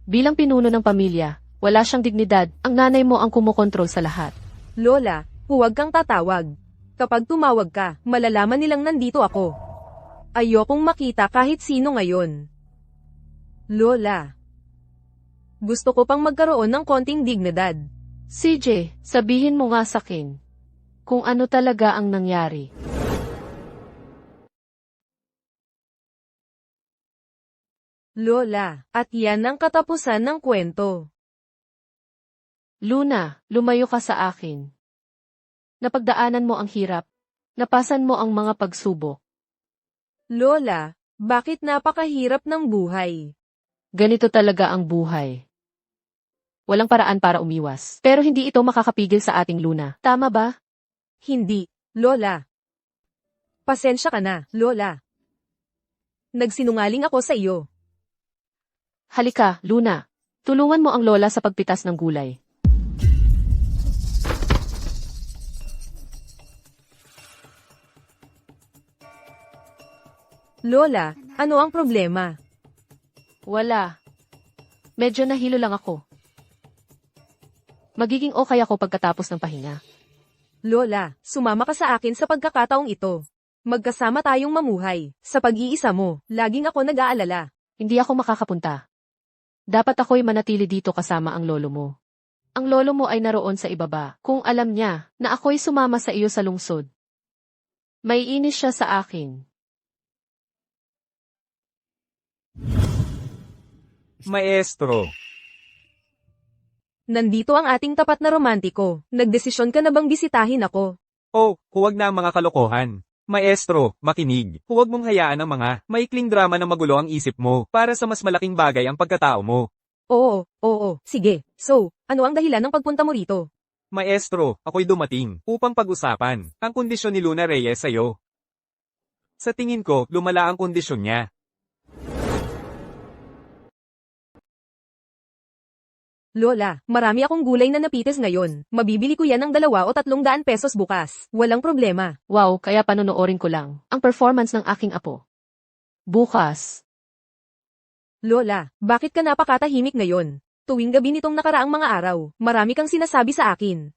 Bilang pinuno ng pamilya, wala siyang dignidad. Ang nanay mo ang kumukontrol sa lahat. Lola, huwag kang tatawag. Kapag tumawag ka, malalaman nilang nandito ako. Ayokong makita kahit sino ngayon. Lola. Gusto ko pang magkaroon ng konting dignidad. CJ, sabihin mo nga sa akin kung ano talaga ang nangyari. Lola, at yan ang katapusan ng kwento. Luna, lumayo ka sa akin. Napagdaanan mo ang hirap. Napasan mo ang mga pagsubok. Lola, bakit napakahirap ng buhay? Ganito talaga ang buhay. Walang paraan para umiwas. Pero hindi ito makakapigil sa ating Luna. Tama ba? Hindi, Lola. Pasensya ka na, Lola. Nagsinungaling ako sa iyo. Halika, Luna. Tulungan mo ang lola sa pagpitas ng gulay. Lola, ano ang problema? Wala. Medyo nahilo lang ako. Magiging okay ako pagkatapos ng pahinga. Lola, sumama ka sa akin sa pagkakataong ito. Magkasama tayong mamuhay. Sa pag-iisa mo, laging ako nag-aalala. Hindi ako makakapunta. Dapat ako'y manatili dito kasama ang lolo mo. Ang lolo mo ay naroon sa ibaba. Kung alam niya na ako'y sumama sa iyo sa lungsod, may inis siya sa akin. Maestro. Nandito ang ating tapat na romantiko. Nagdesisyon ka na bang bisitahin ako? Oh, huwag na ang mga kalokohan. Maestro, makinig. Huwag mong hayaan ang mga maikling drama na magulo ang isip mo para sa mas malaking bagay ang pagkatao mo. Oo. Sige. So, ano ang dahilan ng pagpunta mo rito? Maestro, ako'y dumating upang pag-usapan ang kondisyon ni Luna Reyes sa'yo. Sa tingin ko, lumala ang kondisyon niya. Lola, marami akong gulay na napites ngayon. Mabibili ko yan ng 2 o 300 pesos bukas. Walang problema. Wow, kaya panonoorin ko lang ang performance ng aking apo. Bukas. Lola, bakit ka napakatahimik ngayon? Tuwing gabi nitong nakaraang mga araw, marami kang sinasabi sa akin.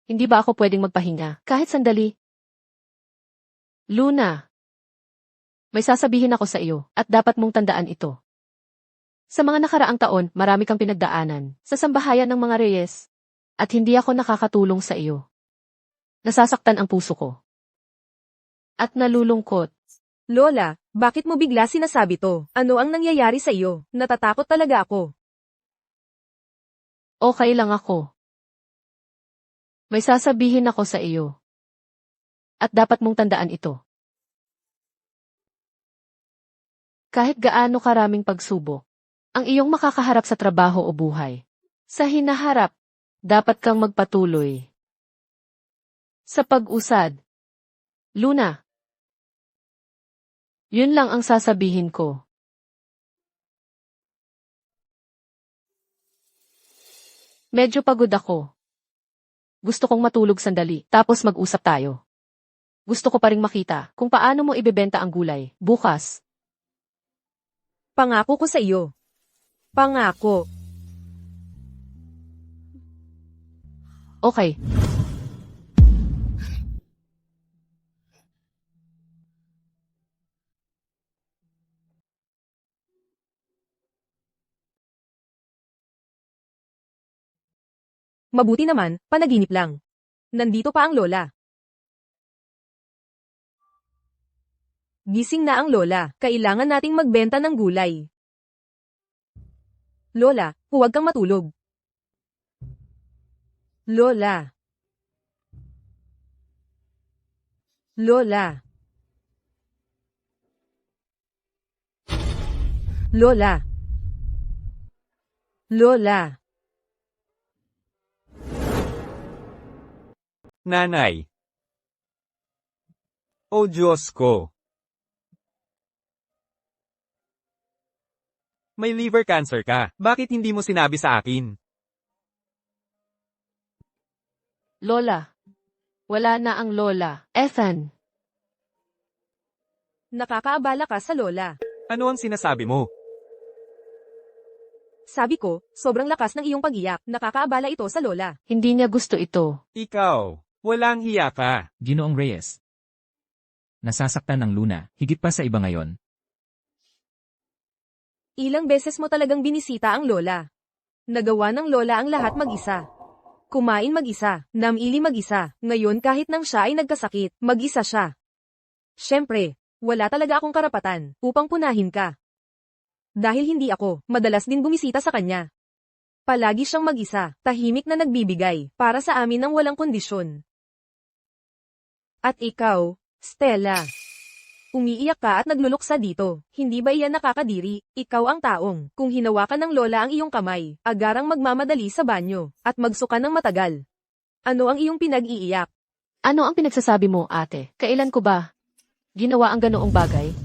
Hindi ba ako pwedeng magpahinga kahit sandali? Luna, may sasabihin ako sa iyo at dapat mong tandaan ito. Sa mga nakaraang taon, marami kang pinagdaanan sa sambahayan ng mga Reyes at hindi ako nakakatulong sa iyo. Nasasaktan ang puso ko. At nalulungkot. Lola, bakit mo bigla sinasabi to? Ano ang nangyayari sa iyo? Natatakot talaga ako. Okay lang ako. May sasabihin ako sa iyo. At dapat mong tandaan ito. Kahit gaano karaming pagsubok ang iyong makakaharap sa trabaho o buhay, sa hinaharap, dapat kang magpatuloy. Sa pag-usad. Luna. Yun lang ang sasabihin ko. Medyo pagod ako. Gusto kong matulog sandali, tapos mag-usap tayo. Gusto ko pa ring makita kung paano mo ibebenta ang gulay bukas. Pangako ko sa iyo. Pangako. Okay. Mabuti naman, panaginip lang. Nandito pa ang lola. Gising na ang lola. Kailangan nating magbenta ng gulay. Lola, huwag kang matulog. Lola. Lola. Lola. Lola. Nanay. O Diyos ko. May liver cancer ka. Bakit hindi mo sinabi sa akin? Lola. Wala na ang lola. Ethan. Nakakaabala ka sa lola. Ano ang sinasabi mo? Sabi ko, sobrang lakas ng iyong pag-iyak. Nakakaabala ito sa lola. Hindi niya gusto ito. Ikaw, walang hiya ka. Ginoong Reyes. Nasasaktan ng Luna, higit pa sa iba ngayon. Ilang beses mo talagang binisita ang lola. Nagawa ng lola ang lahat mag-isa. Kumain mag-isa, namili mag-isa. Ngayon kahit nang siya ay nagkasakit, mag-isa siya. Siyempre, wala talaga akong karapatan upang punahin ka. Dahil hindi ako, madalas din bumisita sa kanya. Palagi siyang mag-isa, tahimik na nagbibigay, para sa amin ng walang kondisyon. At ikaw, Stella. Umiiyak ka at nagluluksa dito. Hindi ba iyan nakakadiri? Ikaw ang taong, kung hinawakan ng lola ang iyong kamay, agarang magmamadali sa banyo, at magsuka ng matagal. Ano ang iyong pinag-iiyak? Ano ang pinagsasabi mo, ate? Kailan ko ba ginawa ang ganoong bagay?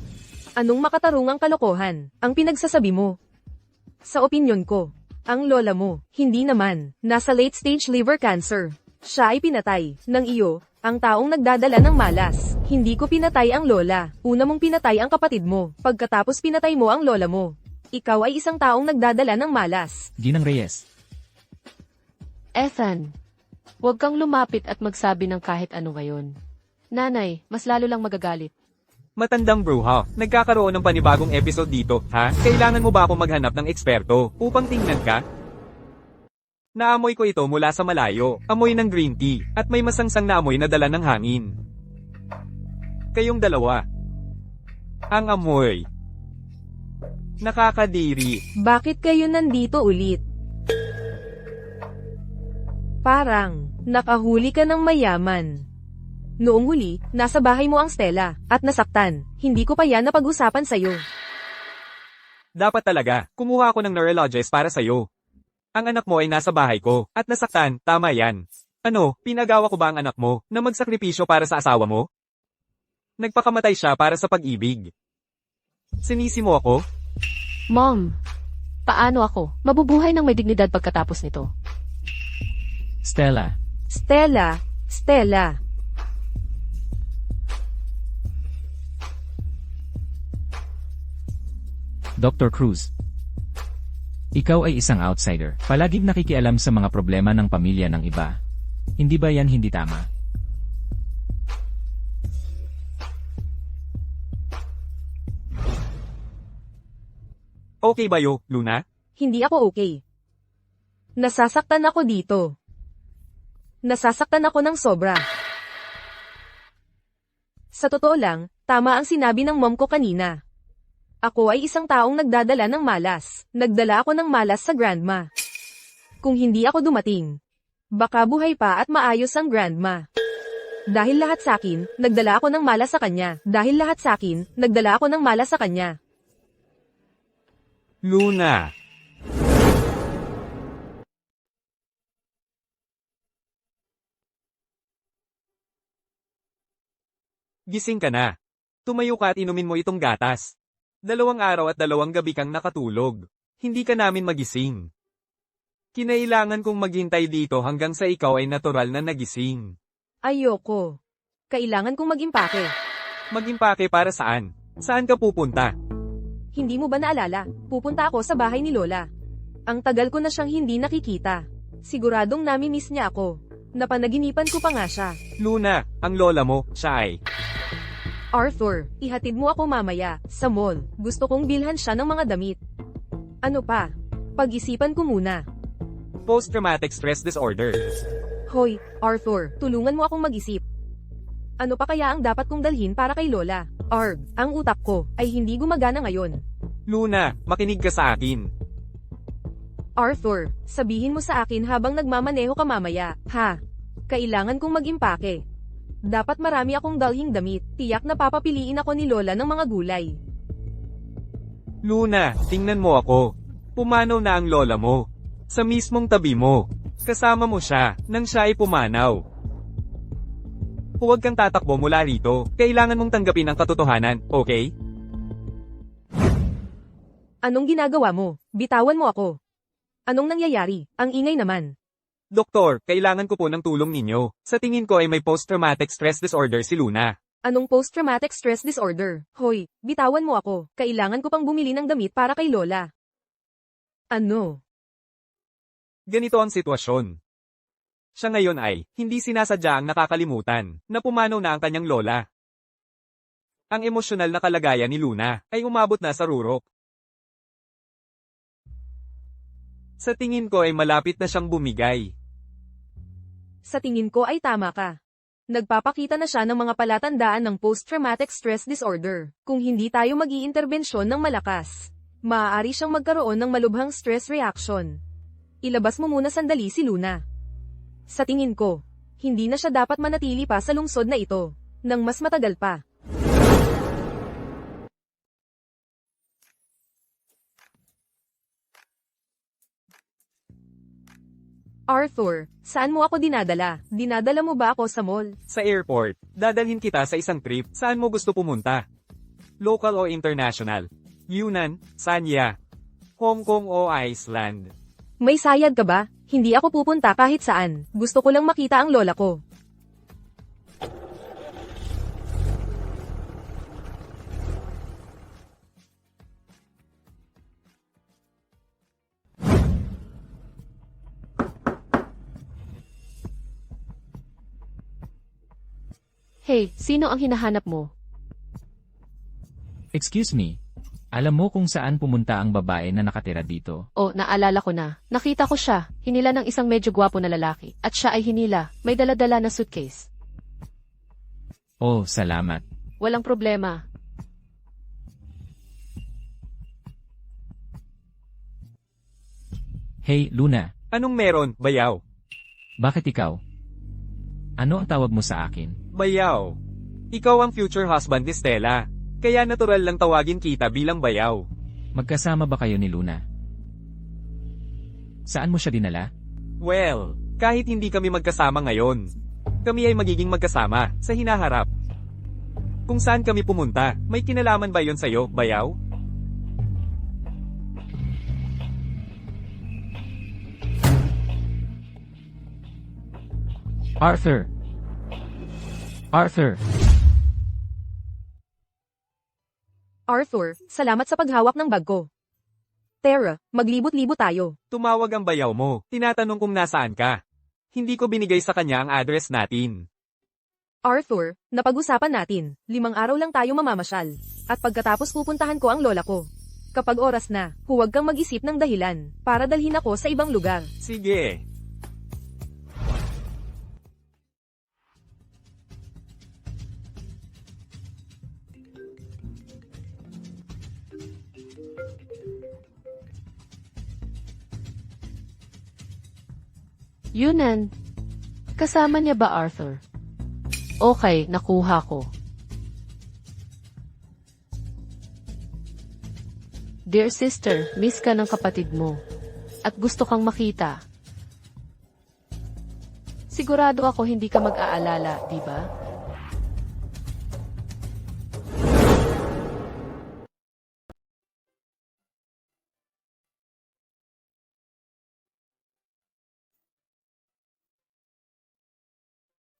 Anong makatarungang kalokohan ang pinagsasabi mo? Sa opinyon ko, ang lola mo, hindi naman, nasa late-stage liver cancer. Siya ay pinatay ng iyo, ang taong nagdadala ng malas. Hindi ko pinatay ang lola. Una mong pinatay ang kapatid mo, pagkatapos pinatay mo ang lola mo. Ikaw ay isang taong nagdadala ng malas. Ginang Reyes. Ethan. Huwag kang lumapit at magsabi ng kahit ano ngayon. Nanay, mas lalo lang magagalit. Matandang bruha, nagkakaroon ng panibagong episode dito, ha? Kailangan mo ba ako maghanap ng eksperto upang tingnan ka? Naamoy ko ito mula sa malayo, amoy ng green tea, at may masangsang na amoy na dala ng hangin. Kayong dalawa. Ang amoy. Nakakadiri. Bakit kayo nandito ulit? Parang, nakahuli ka ng mayaman. Noong huli, nasa bahay mo ang Stella, at nasaktan. Hindi ko pa yan napag-usapan sa'yo. Dapat talaga, kumuha ako ng neurologist para sa'yo. Ang anak mo ay nasa bahay ko, at nasaktan, tama yan. Ano, pinagawa ko ba ang anak mo, na magsakripisyo para sa asawa mo? Nagpakamatay siya para sa pag-ibig. Sinisi mo ako? Mom, paano ako mabubuhay ng may dignidad pagkatapos nito? Stella. Stella, Stella. Dr. Cruz. Ikaw ay isang outsider. Palaging nakikialam sa mga problema ng pamilya ng iba. Hindi ba yan hindi tama? Okay ba yo, Luna? Hindi ako okay. Nasasaktan ako dito. Nasasaktan ako ng sobra. Sa totoo lang, tama ang sinabi ng mom ko kanina. Ako ay isang taong nagdadala ng malas. Nagdala ako ng malas sa grandma. Kung hindi ako dumating, baka buhay pa at maayos ang grandma. Dahil lahat sa akin, nagdala ako ng malas sa kanya. Dahil lahat sa akin, nagdala ako ng malas sa kanya. Luna. Gising ka na. Tumayo ka at inumin mo itong gatas. 2 araw at 2 gabi kang nakatulog. Hindi ka namin magising. Kinailangan kong maghintay dito hanggang sa ikaw ay natural na nagising. Ayoko. Kailangan kong mag-impake. Mag-impake para saan? Saan ka pupunta? Hindi mo ba naalala? Pupunta ako sa bahay ni Lola. Ang tagal ko na siyang hindi nakikita. Siguradong nami-miss niya ako. Napanaginipan ko pa nga siya. Luna, ang lola mo, siya ay. Arthur, ihatid mo ako mamaya, sa mall. Gusto kong bilhan siya ng mga damit. Ano pa? Pag-isipan ko muna. Post-traumatic stress disorder. Hoy, Arthur, tulungan mo akong mag-isip. Ano pa kaya ang dapat kong dalhin para kay Lola? Arg, ang utak ko ay hindi gumagana ngayon. Luna, makinig ka sa akin. Arthur, sabihin mo sa akin habang nagmamaneho ka mamaya, ha? Kailangan kong mag-impake. Dapat marami akong dalhing damit, tiyak na papapiliin ako ni Lola ng mga gulay. Luna, tingnan mo ako. Pumanaw na ang lola mo. Sa mismong tabi mo. Kasama mo siya, nang siya ay pumanaw. Huwag kang tatakbo mula rito. Kailangan mong tanggapin ang katotohanan, okay? Anong ginagawa mo? Bitawan mo ako. Anong nangyayari? Ang ingay naman. Doktor, kailangan ko po ng tulong ninyo. Sa tingin ko ay may post-traumatic stress disorder si Luna. Anong post-traumatic stress disorder? Hoy, bitawan mo ako. Kailangan ko pang bumili ng damit para kay Lola. Ano? Ganito ang sitwasyon. Siya ngayon ay, hindi sinasadya ang nakakalimutan, na pumanaw na ang kanyang lola. Ang emosyonal na kalagayan ni Luna, ay umabot na sa rurok. Sa tingin ko ay malapit na siyang bumigay. Sa tingin ko ay tama ka. Nagpapakita na siya ng mga palatandaan ng post-traumatic stress disorder. Kung hindi tayo mag-iinterbensyon ng malakas, maaari siyang magkaroon ng malubhang stress reaction. Ilabas mo muna sandali si Luna. Sa tingin ko, hindi na siya dapat manatili pa sa lungsod na ito, nang mas matagal pa. Arthur, saan mo ako dinadala? Dinadala mo ba ako sa mall? Sa airport, dadalhin kita sa isang trip, saan mo gusto pumunta? Local o international? Yunnan, Sanya, Hong Kong o Iceland? May sayad ka ba? Hindi ako pupunta kahit saan. Gusto ko lang makita ang lola ko. Hey, sino ang hinahanap mo? Excuse me. Alam mo kung saan pumunta ang babae na nakatira dito? Oh, naalala ko na. Nakita ko siya. Hinila ng isang medyo gwapo na lalaki. At siya ay hinila. May dala-dala na suitcase. Oh, salamat. Walang problema. Hey, Luna. Anong meron, bayaw? Bakit ikaw? Ano ang tawag mo sa akin? Bayaw. Ikaw ang future husband ni Stella. Kaya natural lang tawagin kita bilang bayaw. Magkasama ba kayo ni Luna? Saan mo siya dinala? Well, kahit hindi kami magkasama ngayon, kami ay magiging magkasama sa hinaharap. Kung saan kami pumunta, may kinalaman ba yon sa'yo, bayaw? Arthur! Arthur! Arthur, salamat sa paghawak ng bag ko. Tara, maglibot-libot tayo. Tumawag ang bayaw mo, tinatanong kung nasaan ka. Hindi ko binigay sa kanya ang address natin. Arthur, napag-usapan natin, 5 araw lang tayo mamamasyal. At pagkatapos pupuntahan ko ang lola ko. Kapag oras na, huwag kang mag-isip ng dahilan, para dalhin ako sa ibang lugar. Sige. Yunan. Kasama niya ba Arthur? Okay, nakuha ko. Dear sister, miss ka ng kapatid mo. At gusto kang makita. Sigurado ako hindi ka mag-aalala, di ba?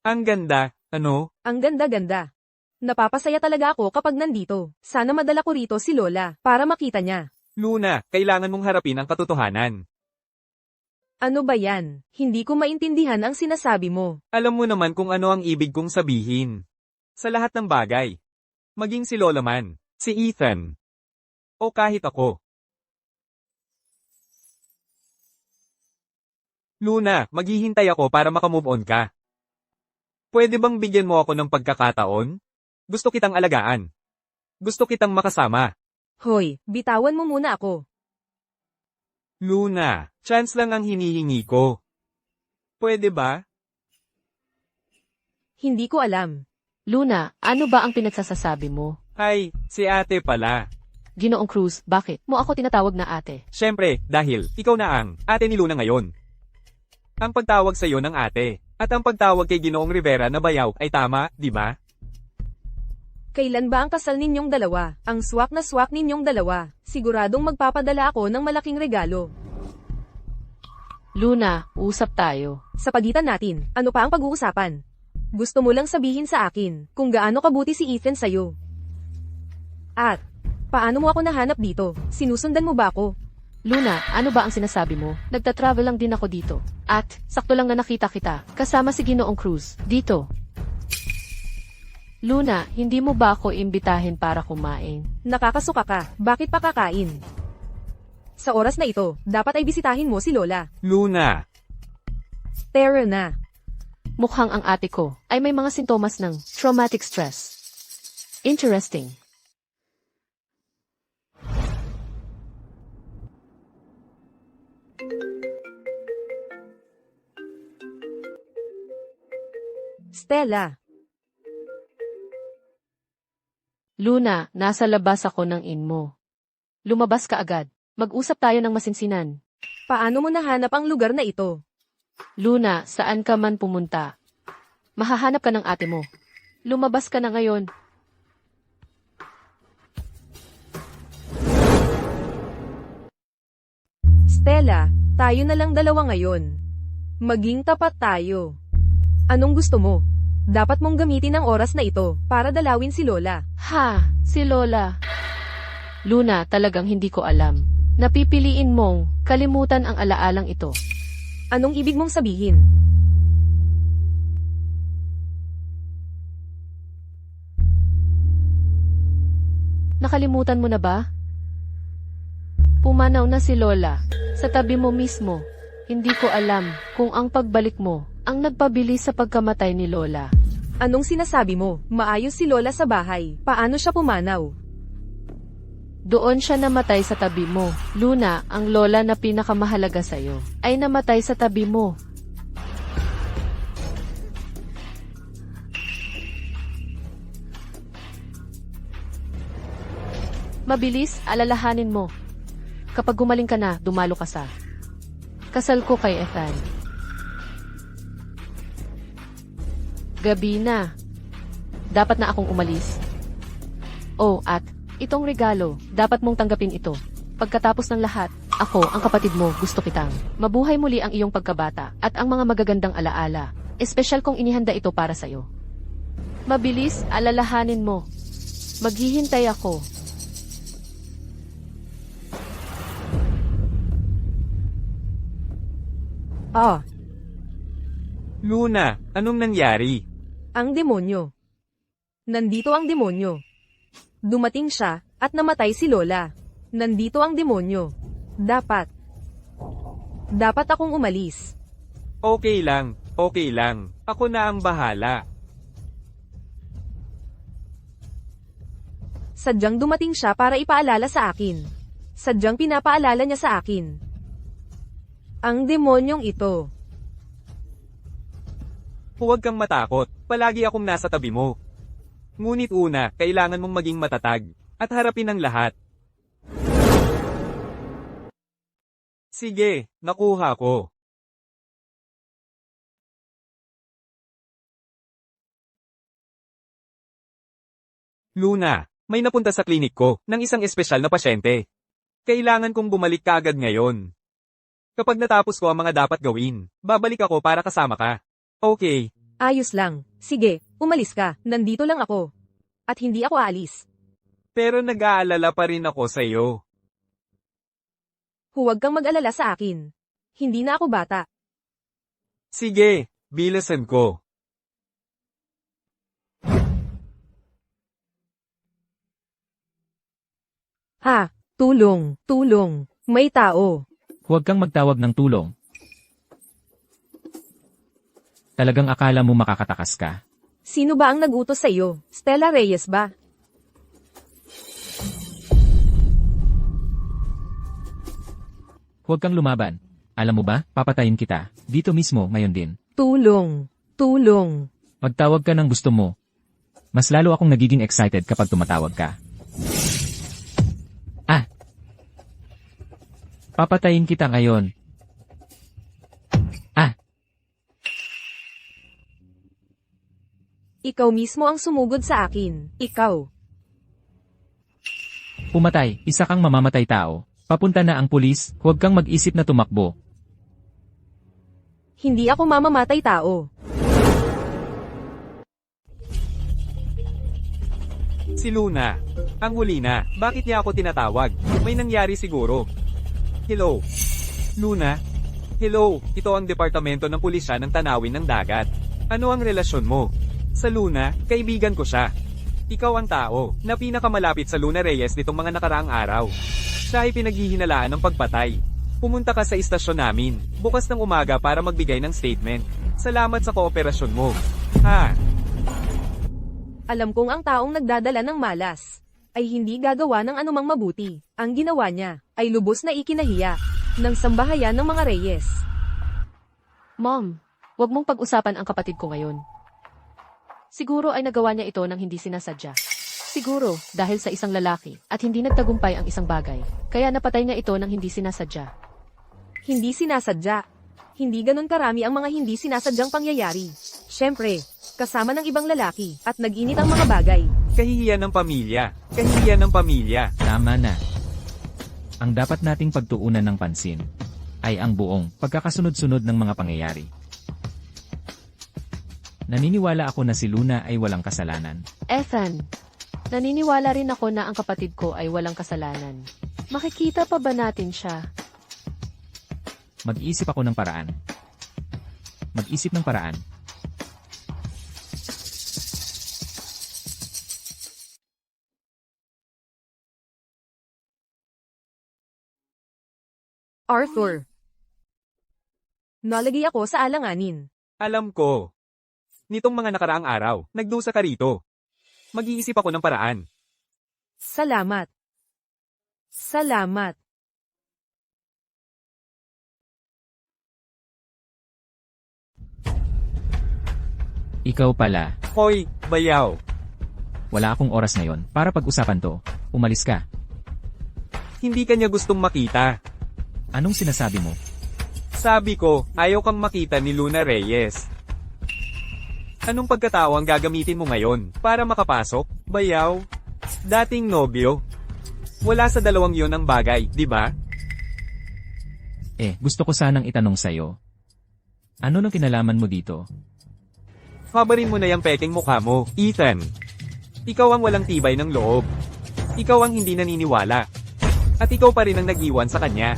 Ang ganda, ano? Ang ganda-ganda. Napapasaya talaga ako kapag nandito. Sana madala ko rito si Lola, para makita niya. Luna, kailangan mong harapin ang katotohanan. Ano ba yan? Hindi ko maintindihan ang sinasabi mo. Alam mo naman kung ano ang ibig kong sabihin. Sa lahat ng bagay. Maging si Lola man, si Ethan. O kahit ako. Luna, maghihintay ako para makamove on ka. Pwede bang bigyan mo ako ng pagkakataon? Gusto kitang alagaan. Gusto kitang makasama. Hoy, bitawan mo muna ako. Luna, chance lang ang hinihingi ko. Pwede ba? Hindi ko alam. Luna, ano ba ang pinagsasasabi mo? Ay, si ate pala. Ginoong Cruz, bakit mo ako tinatawag na ate? Siyempre, dahil ikaw na ang ate ni Luna ngayon. Ang pagtawag sa iyo ng ate, at ang pagtawag kay Ginoong Rivera na bayaw ay tama, di ba? Kailan ba ang kasal ninyong dalawa? Ang swak na swak ninyong dalawa. Siguradong magpapadala ako ng malaking regalo. Luna, usap tayo. Sa pagitan natin, ano pa ang pag-uusapan? Gusto mo lang sabihin sa akin kung gaano kabuti si Ethan sa'yo. At, paano mo ako nahanap dito? Sinusundan mo ba ako? Luna, ano ba ang sinasabi mo? Nagta-travel lang din ako dito. At, sakto lang na nakita kita, kasama si Ginoong Cruz, dito. Luna, hindi mo ba ako imbitahin para kumain? Nakakasuka ka. Bakit pa kakain? Sa oras na ito, dapat ay bisitahin mo si Lola. Luna, Tara na. Mukhang ang ate ko ay may mga sintomas ng traumatic stress. Interesting. Stella, Luna, nasa labas ako ng mo. Lumabas ka agad. Mag-usap tayo ng masinsinan. paano mo nahanap ang lugar na ito? Luna, saan ka man pumunta? Mahahanap ka ng ate mo. Lumabas ka na ngayon. Stella, tayo na lang dalawa ngayon. Maging tapat tayo. Anong gusto mo? Dapat mong gamitin ang oras na ito para dalawin si Lola. Ha, si Lola. Luna, talagang hindi ko alam. Napipiliin mong kalimutan ang alaalang ito. Anong ibig mong sabihin? Nakalimutan mo na ba? Pumanaw na si Lola. Sa tabi mo mismo. Hindi ko alam kung ang pagbalik mo ang nagpabilis sa pagkamatay ni Lola. Anong sinasabi mo? Maayos si Lola sa bahay. Paano siya pumanaw? Doon siya namatay sa tabi mo. Luna, ang lola na pinakamahalaga sa'yo, ay namatay sa tabi mo. Mabilis, alalahanin mo. Kapag gumaling ka na, dumalo ka sa kasal ko kay Ethan. Gabi na. Dapat na akong umalis. Oh, at itong regalo, dapat mong tanggapin ito. Pagkatapos ng lahat, ako, ang kapatid mo, gusto kitang mabuhay muli ang iyong pagkabata at ang mga magagandang alaala. Espesyal kong inihanda ito para sa'yo. Mabilis, alalahanin mo. Maghihintay ako. Ah, Luna, anong nangyari? ang demonyo. Nandito ang demonyo. Dumating siya, at namatay si Lola. Nandito ang demonyo. Dapat akong umalis. Okay lang, okay lang. Ako na ang bahala. Sadyang dumating siya para ipaalala sa akin. Sadyang pinapaalala niya sa akin. Ang demonyong ito. Huwag kang matakot, palagi akong nasa tabi mo. Ngunit una, kailangan mong maging matatag, at harapin ang lahat. Sige, nakuha ko. Luna, may napunta sa klinik ko ng isang espesyal na pasyente. Kailangan kong bumalik kaagad ngayon. Kapag natapos ko ang mga dapat gawin, babalik ako para kasama ka. Okay. Ayos lang. Sige, umalis ka. Nandito lang ako. At hindi ako aalis. Pero nag-aalala pa rin ako sa'yo. Huwag kang mag-alala sa akin. Hindi na ako bata. Sige, bilasan ko. Ha, tulong, tulong. May tao. Huwag kang magtawag ng tulong. Talagang akala mo makakatakas ka? Sino ba ang nag-utos sa iyo? Stella Reyes ba? Huwag kang lumaban. Alam mo ba, papatayin kita. Dito mismo, ngayon din. Tulong, tulong. Magtawag ka ng gusto mo. Mas lalo akong nagiging excited kapag tumatawag ka. Ah! Papatayin kita ngayon. Ah! Ikaw mismo ang sumugod sa akin. Ikaw. Pumatay, isa kang mamamatay tao. Papunta na ang pulis, huwag kang mag-isip na tumakbo. Hindi ako mamamatay tao. Si Luna. Ang huli na. Bakit niya ako tinatawag? May nangyari siguro. Hello? Luna? Hello, ito ang departamento ng pulisya ng Tanawin ng Dagat. Ano ang relasyon mo? Sa Luna, kaibigan ko siya. Ikaw ang tao na pinakamalapit sa Luna Reyes nitong mga nakaraang araw. Siya ay pinaghihinalaan ng pagpatay. Pumunta ka sa istasyon namin, bukas ng umaga para magbigay ng statement. Salamat sa kooperasyon mo. Ha? Alam kong ang taong nagdadala ng malas ay hindi gagawa ng anumang mabuti. Ang ginawa niya ay lubos na ikinahiya ng sambahayan ng mga Reyes. Mom, wag mong pag-usapan ang kapatid ko ngayon. Siguro ay nagawa niya ito nang hindi sinasadya. Siguro, dahil sa isang lalaki, at hindi nagtagumpay ang isang bagay, kaya napatay niya ito nang hindi sinasadya. Hindi sinasadya. Hindi ganon karami ang mga hindi sinasadyang pangyayari. Siyempre, kasama ng ibang lalaki, at nag-init ang mga bagay. Kahihiyan ng pamilya. Kahihiyan ng pamilya. Tama na. Ang dapat nating pagtuunan ng pansin ay ang buong pagkakasunod-sunod ng mga pangyayari. Naniniwala ako na si Luna ay walang kasalanan. Ethan, naniniwala rin ako na ang kapatid ko ay walang kasalanan. Makikita pa ba natin siya? Mag-iisip ako ng paraan. Mag-isip ng paraan. Arthur. Nalagay ako sa alanganin. Alam ko. Nitong mga nakaraang araw, nagdusa ka rito. Mag-iisip ako ng paraan. Salamat. Salamat. Ikaw pala. Hoy, bayaw. Wala akong oras ngayon para pag-usapan to. Umalis ka. Hindi kanya gustong makita. Anong sinasabi mo? Sabi ko, ayaw kang makita ni Luna Reyes. Anong pagkatao ang gagamitin mo ngayon para makapasok? Bayaw? Dating nobyo? Wala sa dalawang yon ang bagay, di ba? Gusto ko sanang itanong sa'yo. Ano nang kinalaman mo dito? Habarin mo na yung peking mukha mo, Ethan. Ikaw ang walang tibay ng loob. Ikaw ang hindi naniniwala. At ikaw pa rin ang nag-iwan sa kanya.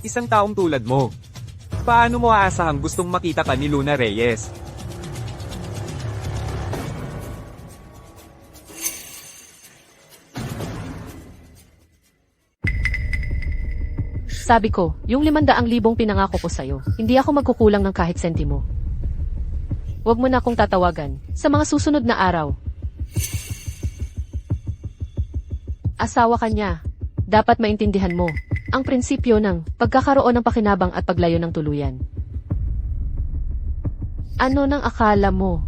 Isang taong tulad mo. Paano mo aasahang gustong makita ka ni Luna Reyes? Sabi ko, yung 500,000 pinangako ko sa'yo, hindi ako magkukulang ng kahit sentimo. Huwag mo na akong tatawagan sa mga susunod na araw. Asawa ka niya. Dapat maintindihan mo ang prinsipyo ng pagkakaroon ng pakinabang at paglayo ng tuluyan. Ano nang akala mo?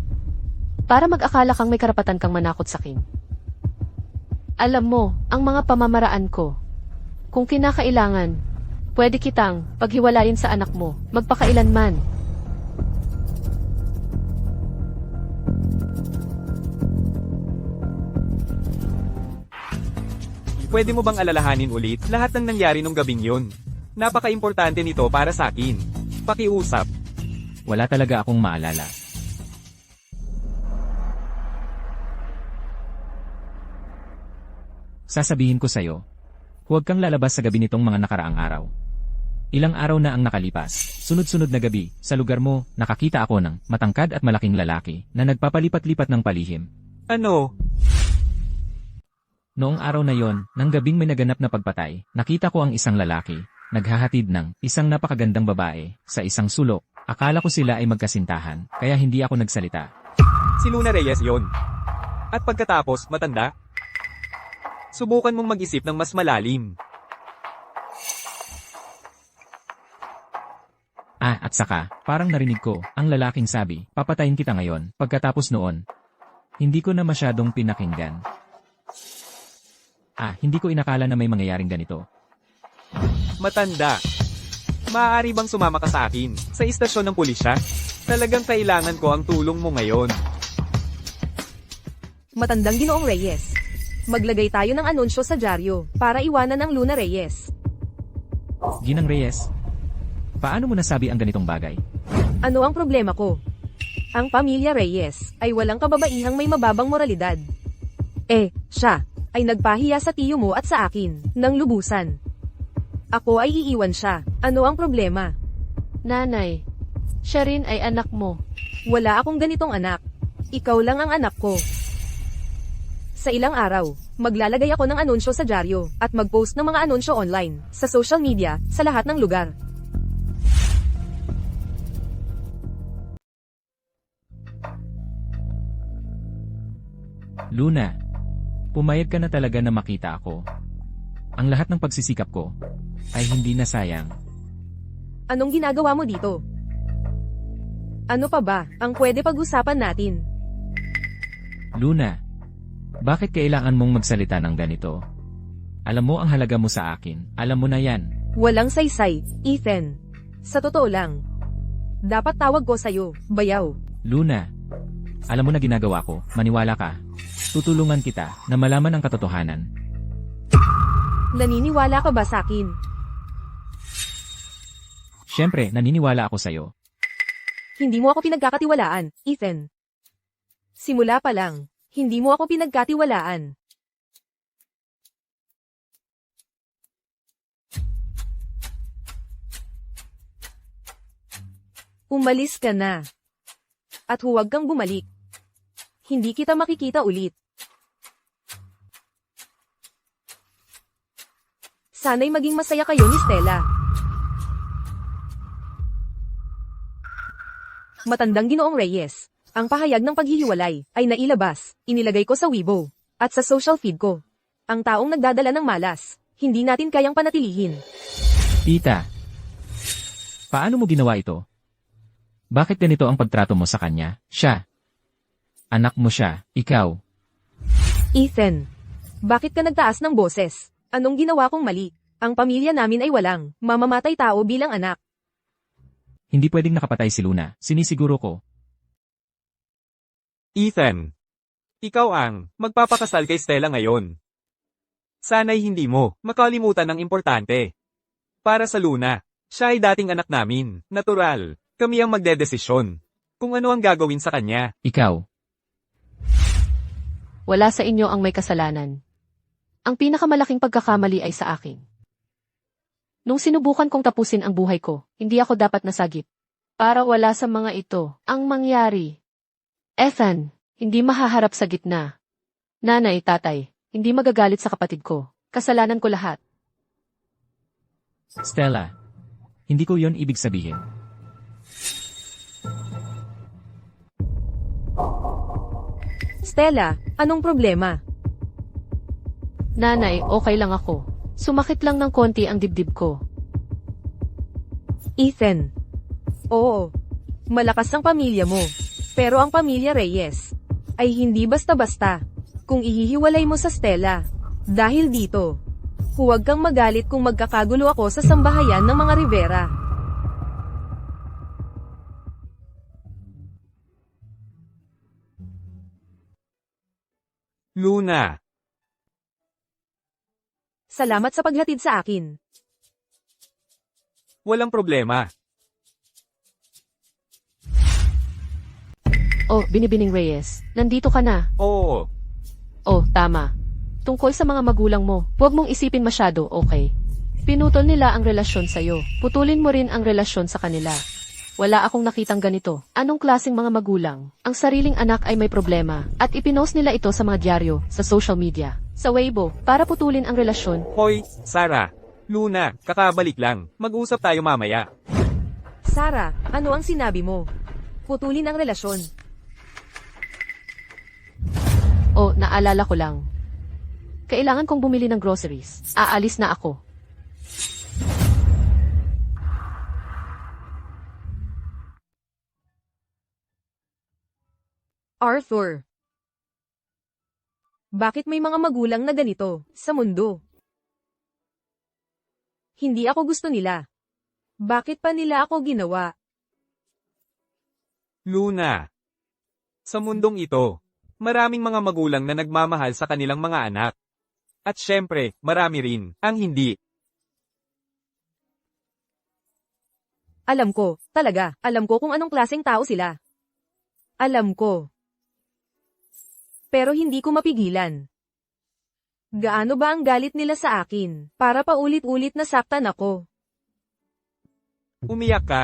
Para mag-akala kang may karapatan kang manakot sa akin. Alam mo, ang mga pamamaraan ko. Kung kinakailangan, pwede kitang paghiwalayin sa anak mo, magpakailanman. Pwede mo bang alalahanin ulit lahat ng nangyari nung gabing yun? Napaka-importante nito para sa akin. Pakiusap. Wala talaga akong maalala. Sasabihin ko sa'yo, huwag kang lalabas sa gabi nitong mga nakaraang araw. Ilang araw na ang nakalipas. Sunod-sunod na gabi, sa lugar mo, nakakita ako ng matangkad at malaking lalaki na nagpapalipat-lipat ng palihim. Ano? Noong araw na yon, nang gabing may naganap na pagpatay, nakita ko ang isang lalaki, naghahatid ng isang napakagandang babae sa isang sulok. Akala ko sila ay magkasintahan, kaya hindi ako nagsalita. Si Luna Reyes yon. At pagkatapos, matanda? Subukan mong mag-isip ng mas malalim. At saka, parang narinig ko, ang lalaking sabi, papatayin kita ngayon. Pagkatapos noon, hindi ko na masyadong pinakinggan. Hindi ko inakala na may mangyayaring ganito. Matanda. Maaari bang sumama ka sa akin, sa istasyon ng pulisya? Talagang kailangan ko ang tulong mo ngayon. Matandang Ginoong Reyes. Maglagay tayo ng anunsyo sa dyaryo para iwanan ang Luna Reyes. Ginang Reyes, paano mo nasabi ang ganitong bagay? Ano ang problema ko? Ang pamilya Reyes ay walang kababaihang may mababang moralidad. Siya ay nagpahiya sa tiyo mo at sa akin ng lubusan. Ako ay iiwan siya. Ano ang problema? Nanay, siya rin ay anak mo. Wala akong ganitong anak. Ikaw lang ang anak ko. Sa ilang araw, maglalagay ako ng anunsyo sa dyaryo at mag-post ng mga anunsyo online, sa social media, sa lahat ng lugar. Luna, pumayag ka na talaga na makita ako. Ang lahat ng pagsisikap ko ay hindi na sayang. Anong ginagawa mo dito? Ano pa ba ang pwede pag-usapan natin? Luna, bakit kailangan mong magsalita ng ganito? Alam mo ang halaga mo sa akin, alam mo na yan. Walang saysay, Ethan. Sa totoo lang. Dapat tawag ko sa'yo, bayaw. Luna, alam mo na ginagawa ko, maniwala ka. Tutulungan kita na malaman ang katotohanan. Naniniwala ka ba sa akin? Siyempre, naniniwala ako sa'yo. Hindi mo ako pinagkakatiwalaan, Ethan. Simula pa lang, hindi mo ako pinagkatiwalaan. Umalis ka na. At huwag kang bumalik. Hindi kita makikita ulit. Sana'y maging masaya kayo ni Stella. Matandang Ginoong Reyes, ang pahayag ng paghihiwalay ay nailabas, inilagay ko sa Weibo, at sa social feed ko. Ang taong nagdadala ng malas, hindi natin kayang panatilihin. Tita, paano mo ginawa ito? Bakit ganito ang pagtrato mo sa kanya? Siya. Anak mo siya, ikaw. Ethan, bakit ka nagtaas ng boses? Anong ginawa kong mali? Ang pamilya namin ay walang mamamatay tao bilang anak. Hindi pwedeng nakapatay si Luna, sinisiguro ko. Ethan, ikaw ang magpapakasal kay Stella ngayon. Sana'y hindi mo makalimutan ng importante. Para sa Luna, siya ay dating anak namin, natural. Kami ang magdedesisyon kung ano ang gagawin sa kanya. Ikaw. Wala sa inyo ang may kasalanan. Ang pinakamalaking pagkakamali ay sa akin. Nung sinubukan kong tapusin ang buhay ko, hindi ako dapat nasagip. Para wala sa mga ito ang mangyari. Ethan, hindi mahaharap sa gitna. Nanay, tatay, hindi magagalit sa kapatid ko. Kasalanan ko lahat. Stella, hindi ko yon ibig sabihin. Stella, anong problema? Nanay, okay lang ako. Sumakit lang ng konti ang dibdib ko. Ethan. Oo, malakas ang pamilya mo. Pero ang pamilya Reyes ay hindi basta-basta kung ihihiwalay mo sa Stella. Dahil dito, huwag kang magalit kung magkakagulo ako sa sambahayan ng mga Rivera. Luna, Salamat sa paghatid sa akin. walang problema. Oh, Binibining Reyes, nandito ka na. Oo, Oh, tama. Tungkol sa mga magulang mo, huwag mong isipin masyado, okay? Pinutol nila ang relasyon sa'yo. Putulin mo rin ang relasyon sa kanila. Wala akong nakitang ganito. Anong klaseng mga magulang? Ang sariling anak ay may problema at ipinost nila ito sa mga dyaryo, sa social media, sa Weibo, para putulin ang relasyon. Hoy, Sarah. Luna, kakabalik lang. Mag-usap tayo mamaya. Sarah, ano ang sinabi mo? Putulin ang relasyon. O, naalala ko lang. Kailangan kong bumili ng groceries. Aalis na ako. Arthur. Bakit may mga magulang na ganito sa mundo? Hindi ako gusto nila. Bakit pa nila ako ginawa? Luna. Sa mundong ito, maraming mga magulang na nagmamahal sa kanilang mga anak. At syempre, marami rin ang hindi. Alam ko, talaga, alam ko kung anong klaseng tao sila. Alam ko. Pero hindi ko mapigilan. Gaano ba ang galit nila sa akin, para paulit-ulit nasaktan ako? Umiyak ka.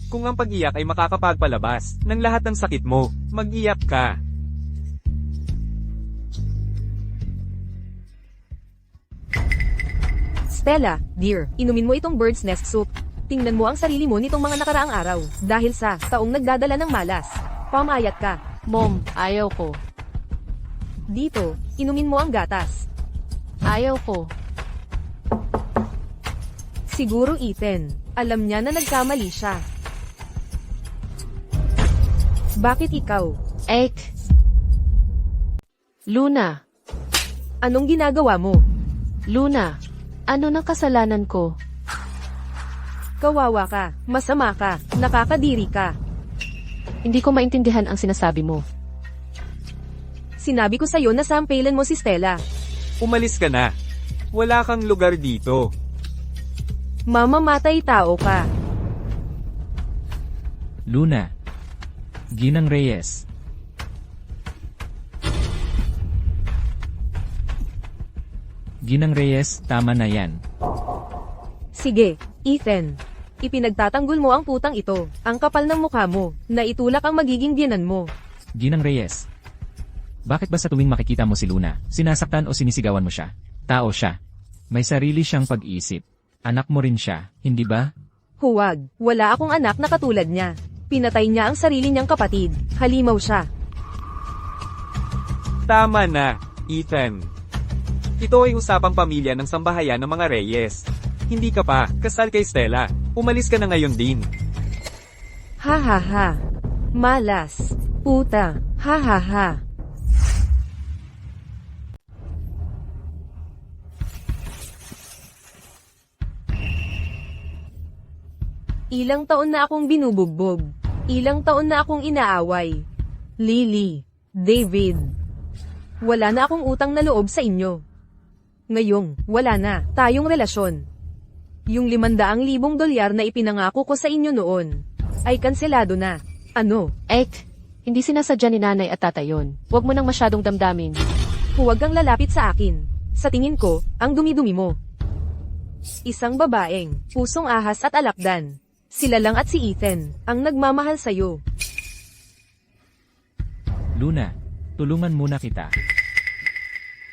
Kung ang pag-iyak ay makakapagpalabas ng lahat ng sakit mo, mag-iyak ka. Stella, dear, inumin mo itong bird's nest soup. Tingnan mo ang sarili mo nitong mga nakaraang araw, dahil sa taong nagdadala ng malas. Pamayat ka. Mom, ayaw ko. Dito, inumin mo ang gatas. Ayaw ko. Siguro Ethan, alam niya na nagkamali siya. Bakit ikaw? Ek. Luna. Anong ginagawa mo? Luna. Ano ng kasalanan ko? Kawawa ka, masama ka, nakakadiri ka. Hindi ko maintindihan ang sinasabi mo. Sinabi ko sa'yo na sampelan mo si Stella. Umalis ka na. Wala kang lugar dito. Mamamatay tao ka. Luna. Ginang Reyes. Ginang Reyes, tama na yan. Sige, Ethan. Ipinagtatanggol mo ang putang ito, ang kapal ng mukha mo, na itulak ang magiging biyanan mo. Ginang Reyes. Bakit ba sa tuwing makikita mo si Luna, sinasaktan o sinisigawan mo siya? Tao siya. May sarili siyang pag-iisip. Anak mo rin siya, hindi ba? Huwag, wala akong anak na katulad niya. Pinatay niya ang sarili niyang kapatid, halimaw siya. Tama na, Ethan. Ito ay usapang pamilya ng sambahayan ng mga Reyes. Hindi ka pa kasal kay Stella. Umalis ka na ngayon din. Ha ha ha. Malas. Puta. Ha ha ha. Ilang taon na akong binubugbog. Ilang taon na akong inaaway. Lily. David. Wala na akong utang na loob sa inyo. Ngayong, wala na, tayong relasyon. Yung $500,000 na ipinangako ko sa inyo noon, ay kanselado na. Ano? Ek. Hindi sinasadya ni nanay at tatay yon. Huwag mo nang masyadong damdamin. Huwag kang lalapit sa akin. Sa tingin ko, ang dumi-dumi mo. Isang babaeng, pusong ahas at alakdan. Sila lang at si Ethan, ang nagmamahal sa'yo. Luna, tulungan muna kita.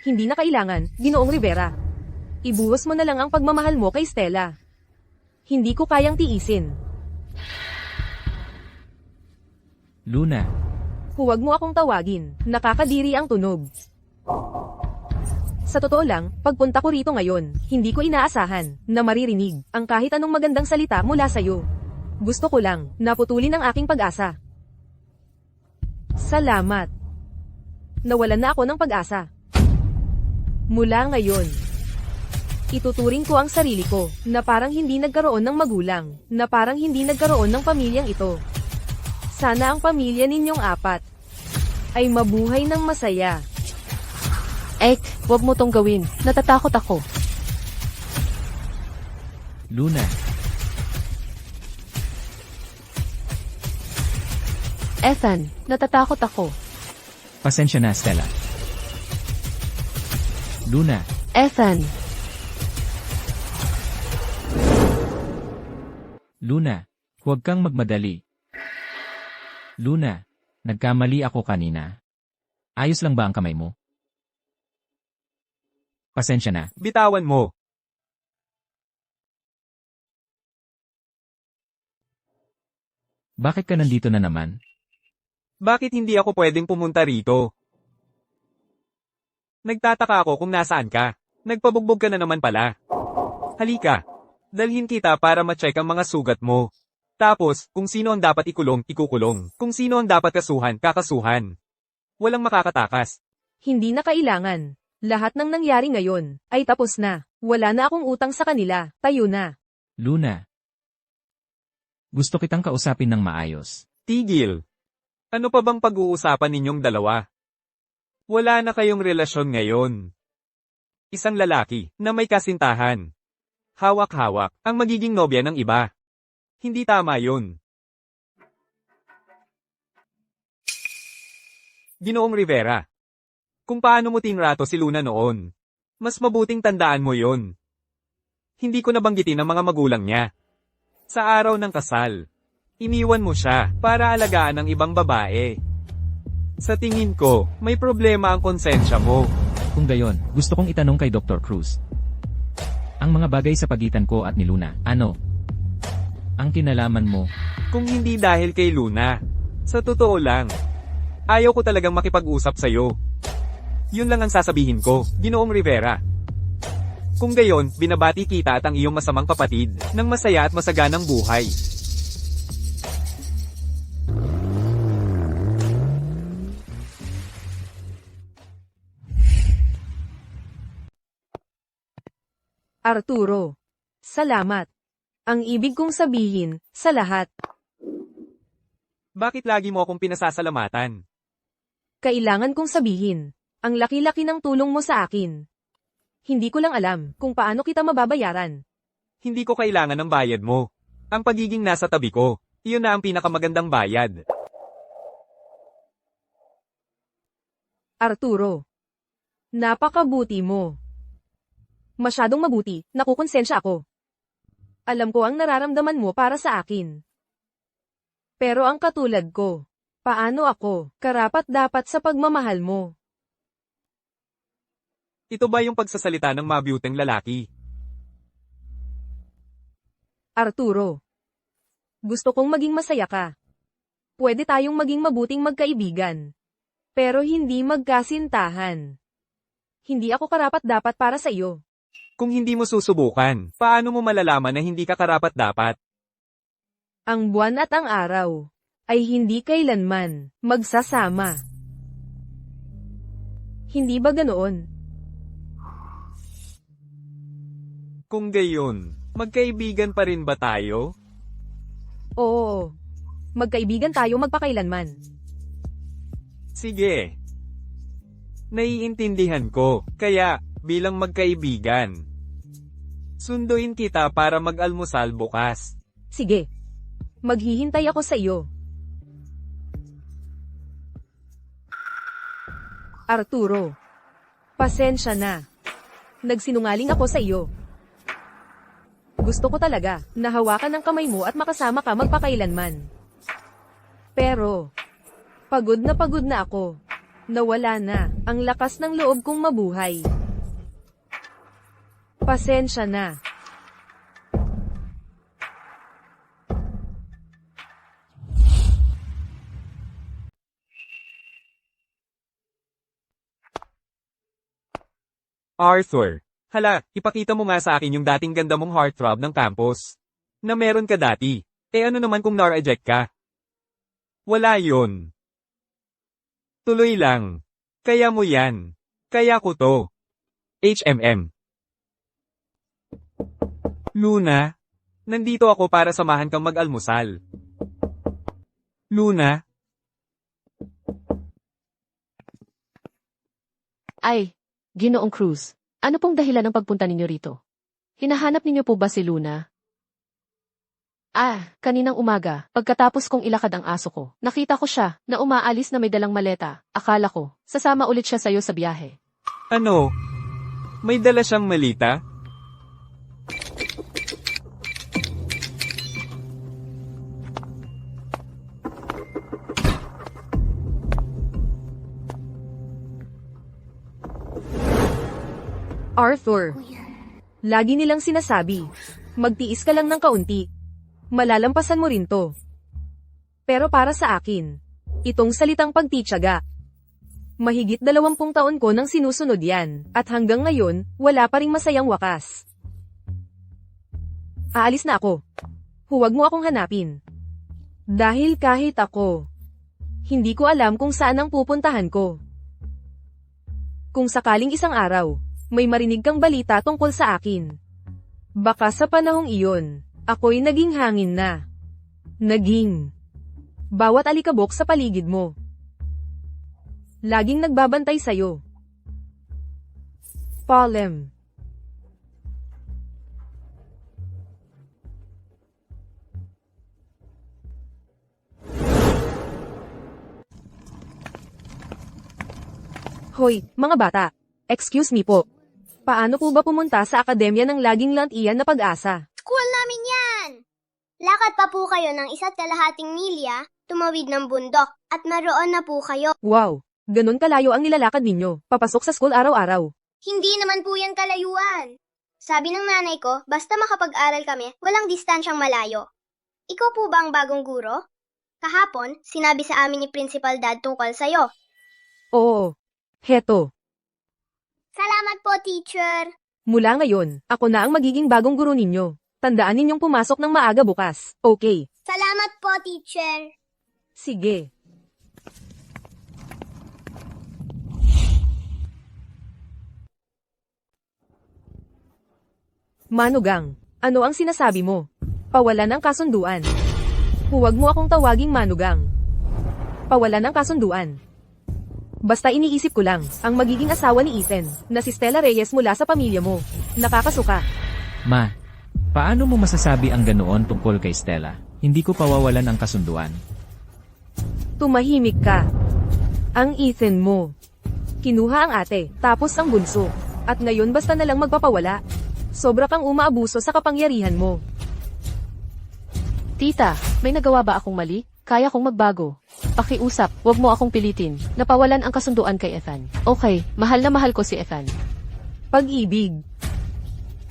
Hindi na kailangan, Ginoong Rivera. Ibuhos mo na lang ang pagmamahal mo kay Stella. Hindi ko kayang tiisin. Luna, Huwag mo akong tawagin, nakakadiri ang tunog. Sa totoo lang, pagpunta ko rito ngayon, hindi ko inaasahan na maririnig ang kahit anong magandang salita mula sa'yo. Gusto ko lang naputulin ang aking pag-asa. Salamat. Nawalan na ako ng pag-asa. Mula ngayon, ituturing ko ang sarili ko na parang hindi nagkaroon ng magulang, na parang hindi nagkaroon ng pamilyang ito. Sana ang pamilya ninyong apat ay mabuhay ng masaya. Ek, wag mo tong gawin. Natatakot ako. Luna, Ethan, natatakot ako. pasensya na Stella. Luna, Ethan, Luna, huwag kang magmadali. Luna, nagkamali ako kanina. Ayos lang ba ang kamay mo? Pasensya na. Bitawan mo. Bakit ka nandito na naman? Bakit hindi ako pwedeng pumunta rito? Nagtataka ako kung nasaan ka. Nagpabugbog ka na naman pala. Halika. Dalhin kita para ma-check ang mga sugat mo. Tapos, kung sino ang dapat ikulong, ikukulong. Kung sino ang dapat kasuhan, kakasuhan. Walang makakatakas. Hindi na kailangan. Lahat ng nangyari ngayon ay tapos na. Wala na akong utang sa kanila. Tayo na. Luna. Gusto kitang kausapin ng maayos. Tigil. Ano pa bang pag-uusapan ninyong dalawa? Wala na kayong relasyon ngayon. Isang lalaki na may kasintahan. Hawak-hawak ang magiging nobya ng iba. Hindi tama yun. Ginoong Rivera. Kung paano mo tinrato si Luna noon, mas mabuting tandaan mo yon. Hindi ko nabanggitin ang mga magulang niya. Sa araw ng kasal, iniwan mo siya para alagaan ng ibang babae. Sa tingin ko, may problema ang konsensya mo. Kung gayon, gusto kong itanong kay Dr. Cruz. Ang mga bagay sa pagitan ko at ni Luna, ano? Ang kinalaman mo, Kung hindi dahil kay Luna, sa totoo lang, ayaw ko talagang makipag-usap sa'yo. Yun lang ang sasabihin ko, Ginoong Rivera. Kung gayon, binabati kita at ang iyong masamang kapatid ng masaya at masaganang buhay. Arturo. Salamat. Ang ibig kong sabihin, sa lahat. Bakit lagi mo akong pinasasalamatan? Kailangan kong sabihin. Ang laki-laki ng tulong mo sa akin. Hindi ko lang alam kung paano kita mababayaran. Hindi ko kailangan ng bayad mo. Ang pagiging nasa tabi ko, iyon na ang pinakamagandang bayad. Arturo. Napakabuti mo. Masyadong mabuti, nakukonsensya ako. Alam ko ang nararamdaman mo para sa akin. Pero ang katulad ko, paano ako, karapat-dapat sa pagmamahal mo? Ito ba yung pagsasalita ng mabiyuteng lalaki? Arturo. Gusto kong maging masaya ka. Pwede tayong maging mabuting magkaibigan. Pero hindi magkasintahan. Hindi ako karapat-dapat para sa iyo. Kung hindi mo susubukan, paano mo malalaman na hindi ka karapat-dapat? Ang buwan at ang araw ay hindi kailanman magsasama. Hindi ba ganoon? Kung gayon, magkaibigan pa rin ba tayo? Oo. Magkaibigan tayo magpakailanman. Sige. Naiintindihan ko, kaya, bilang magkaibigan, sunduin kita para mag-almusal bukas. Sige. Maghihintay ako sa iyo. Arturo. Pasensya na. Nagsinungaling ako sa iyo. Gusto ko talaga na hawakan ang kamay mo at makasama ka magpakailanman. Pero, pagod na ako. Nawala na ang lakas ng loob kong mabuhay. Pasensya na. Arthur, hala, ipakita mo nga sa akin yung dating ganda mong heartthrob ng campus. Na meron ka dati. Ano naman kung na-reject ka? Wala yon. Tuloy lang. Kaya mo yan. Kaya ko to. HMM. Luna, nandito ako para samahan kang mag-almusal. Luna, Ay, Ginoong Cruz, ano pong dahilan ng pagpunta ninyo rito? Hinahanap ninyo po ba si Luna? Kaninang umaga, pagkatapos kong ilakad ang aso ko, nakita ko siya na umaalis na may dalang maleta. Akala ko, sasama ulit siya sa'yo sa biyahe. ano? May dala siyang malita? Arthur. Lagi nilang sinasabi, magtiis ka lang ng kaunti. Malalampasan mo rin to. Pero para sa akin, itong salitang pagtityaga. Mahigit 20 taon ko nang sinusunod yan, at hanggang ngayon, wala pa ring masayang wakas. Aalis na ako. Huwag mo akong hanapin. Dahil kahit ako, hindi ko alam kung saan ang pupuntahan ko. Kung sakaling isang araw, may marinig kang balita tungkol sa akin. Baka sa panahong iyon, ako'y naging hangin na. Naging bawat alikabok sa paligid mo. Laging nagbabantay sa'yo. Palem. Hoy, mga bata. Excuse me po. Paano po ba pumunta sa akademya ng laging lantian na Pag-asa? School namin yan! Lakad pa po kayo ng 1.5 milya, tumawid ng bundok, at maroon na po kayo. Wow, ganun kalayo ang nilalakad ninyo, papasok sa school araw-araw. Hindi naman po yan kalayuan. Sabi ng nanay ko, basta makapag-aral kami, walang distansyang malayo. Ikaw po ba ang bagong guro? Kahapon, sinabi sa amin ni Principal Dad tungkol sa'yo. Oo. Heto. Salamat po, teacher! Mula ngayon, ako na ang magiging bagong guro ninyo. Tandaan ninyong pumasok ng maaga bukas. Okay. Salamat po, teacher! Sige. Manugang, ano ang sinasabi mo? Pawalan ng kasunduan. Huwag mo akong tawaging manugang. Pawalan ng kasunduan. Basta iniisip ko lang, ang magiging asawa ni Ethan, na si Stella Reyes mula sa pamilya mo. Nakakasuka. Ma, paano mo masasabi ang ganoon tungkol kay Stella? Hindi ko pawawalan ang kasunduan. Tumahimik ka. Ang Ethan mo. Kinuha ang ate, tapos ang bunso. At ngayon basta na lang magpapawala. Sobra kang umaabuso sa kapangyarihan mo. Tita, may nagawa ba akong mali? Kaya kong magbago. Pakiusap, wag mo akong pilitin. Napawalan ang kasunduan kay Ethan. Okay, mahal na mahal ko si Ethan. Pag-ibig.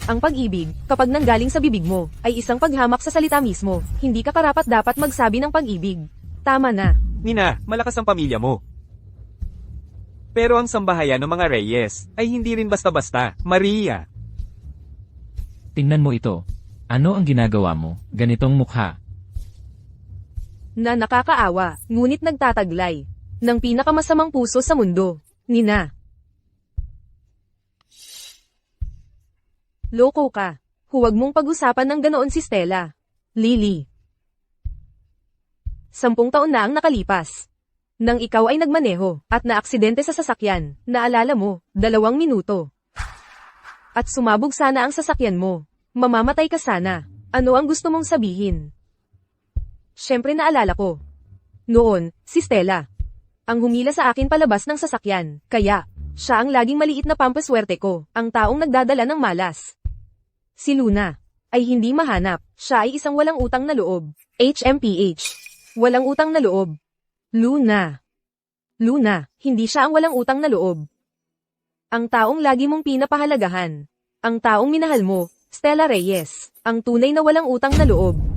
Ang pag-ibig, kapag nanggaling sa bibig mo, ay isang paghamak sa salita mismo. Hindi ka karapat-dapat magsabi ng pag-ibig. Tama na. Nina, malakas ang pamilya mo. Pero ang sambahayan ng mga Reyes ay hindi rin basta-basta. Maria. Tingnan mo ito. Ano ang ginagawa mo? Ganitong mukha. Na nakakaawa, ngunit nagtataglay. Ng pinakamasamang puso sa mundo. Nina. Loko ka. Huwag mong pag-usapan ng ganoon si Stella. Lily. 10 taon na ang nakalipas. Nang ikaw ay nagmaneho, at naaksidente sa sasakyan, naalala mo, 2 minuto. At sumabog sana ang sasakyan mo. Mamamatay ka sana. Ano ang gusto mong sabihin? Siyempre naalala ko. Noon, si Stella. Ang humila sa akin palabas ng sasakyan, kaya, siya ang laging maliit na pampaswerte ko, ang taong nagdadala ng malas. Si Luna, ay hindi mahanap, siya ay isang walang utang na loob. HMPH. Walang utang na loob. Luna. Luna, hindi siya ang walang utang na loob. Ang taong lagi mong pinapahalagahan. Ang taong minahal mo, Stella Reyes, ang tunay na walang utang na loob.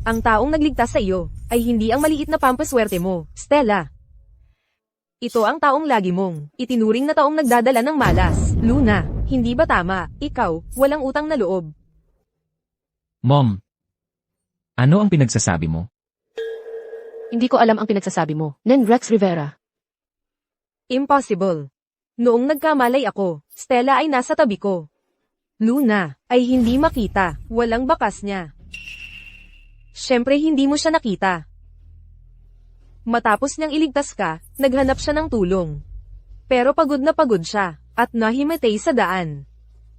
Ang taong nagligtas sa iyo, ay hindi ang maliit na pampaswerte mo, Stella. Ito ang taong lagi mong, itinuring na taong nagdadala ng malas. Luna, hindi ba tama, ikaw, walang utang na loob? Mom, ano ang pinagsasabi mo? Hindi ko alam ang pinagsasabi mo. Nen Rex Rivera. Impossible. Noong nagkamalay ako, Stella ay nasa tabi ko. Luna, ay hindi makita, walang bakas niya. Siyempre hindi mo siya nakita. Matapos niyang iligtas ka, naghanap siya ng tulong. Pero pagod na pagod siya, at nahimatay sa daan.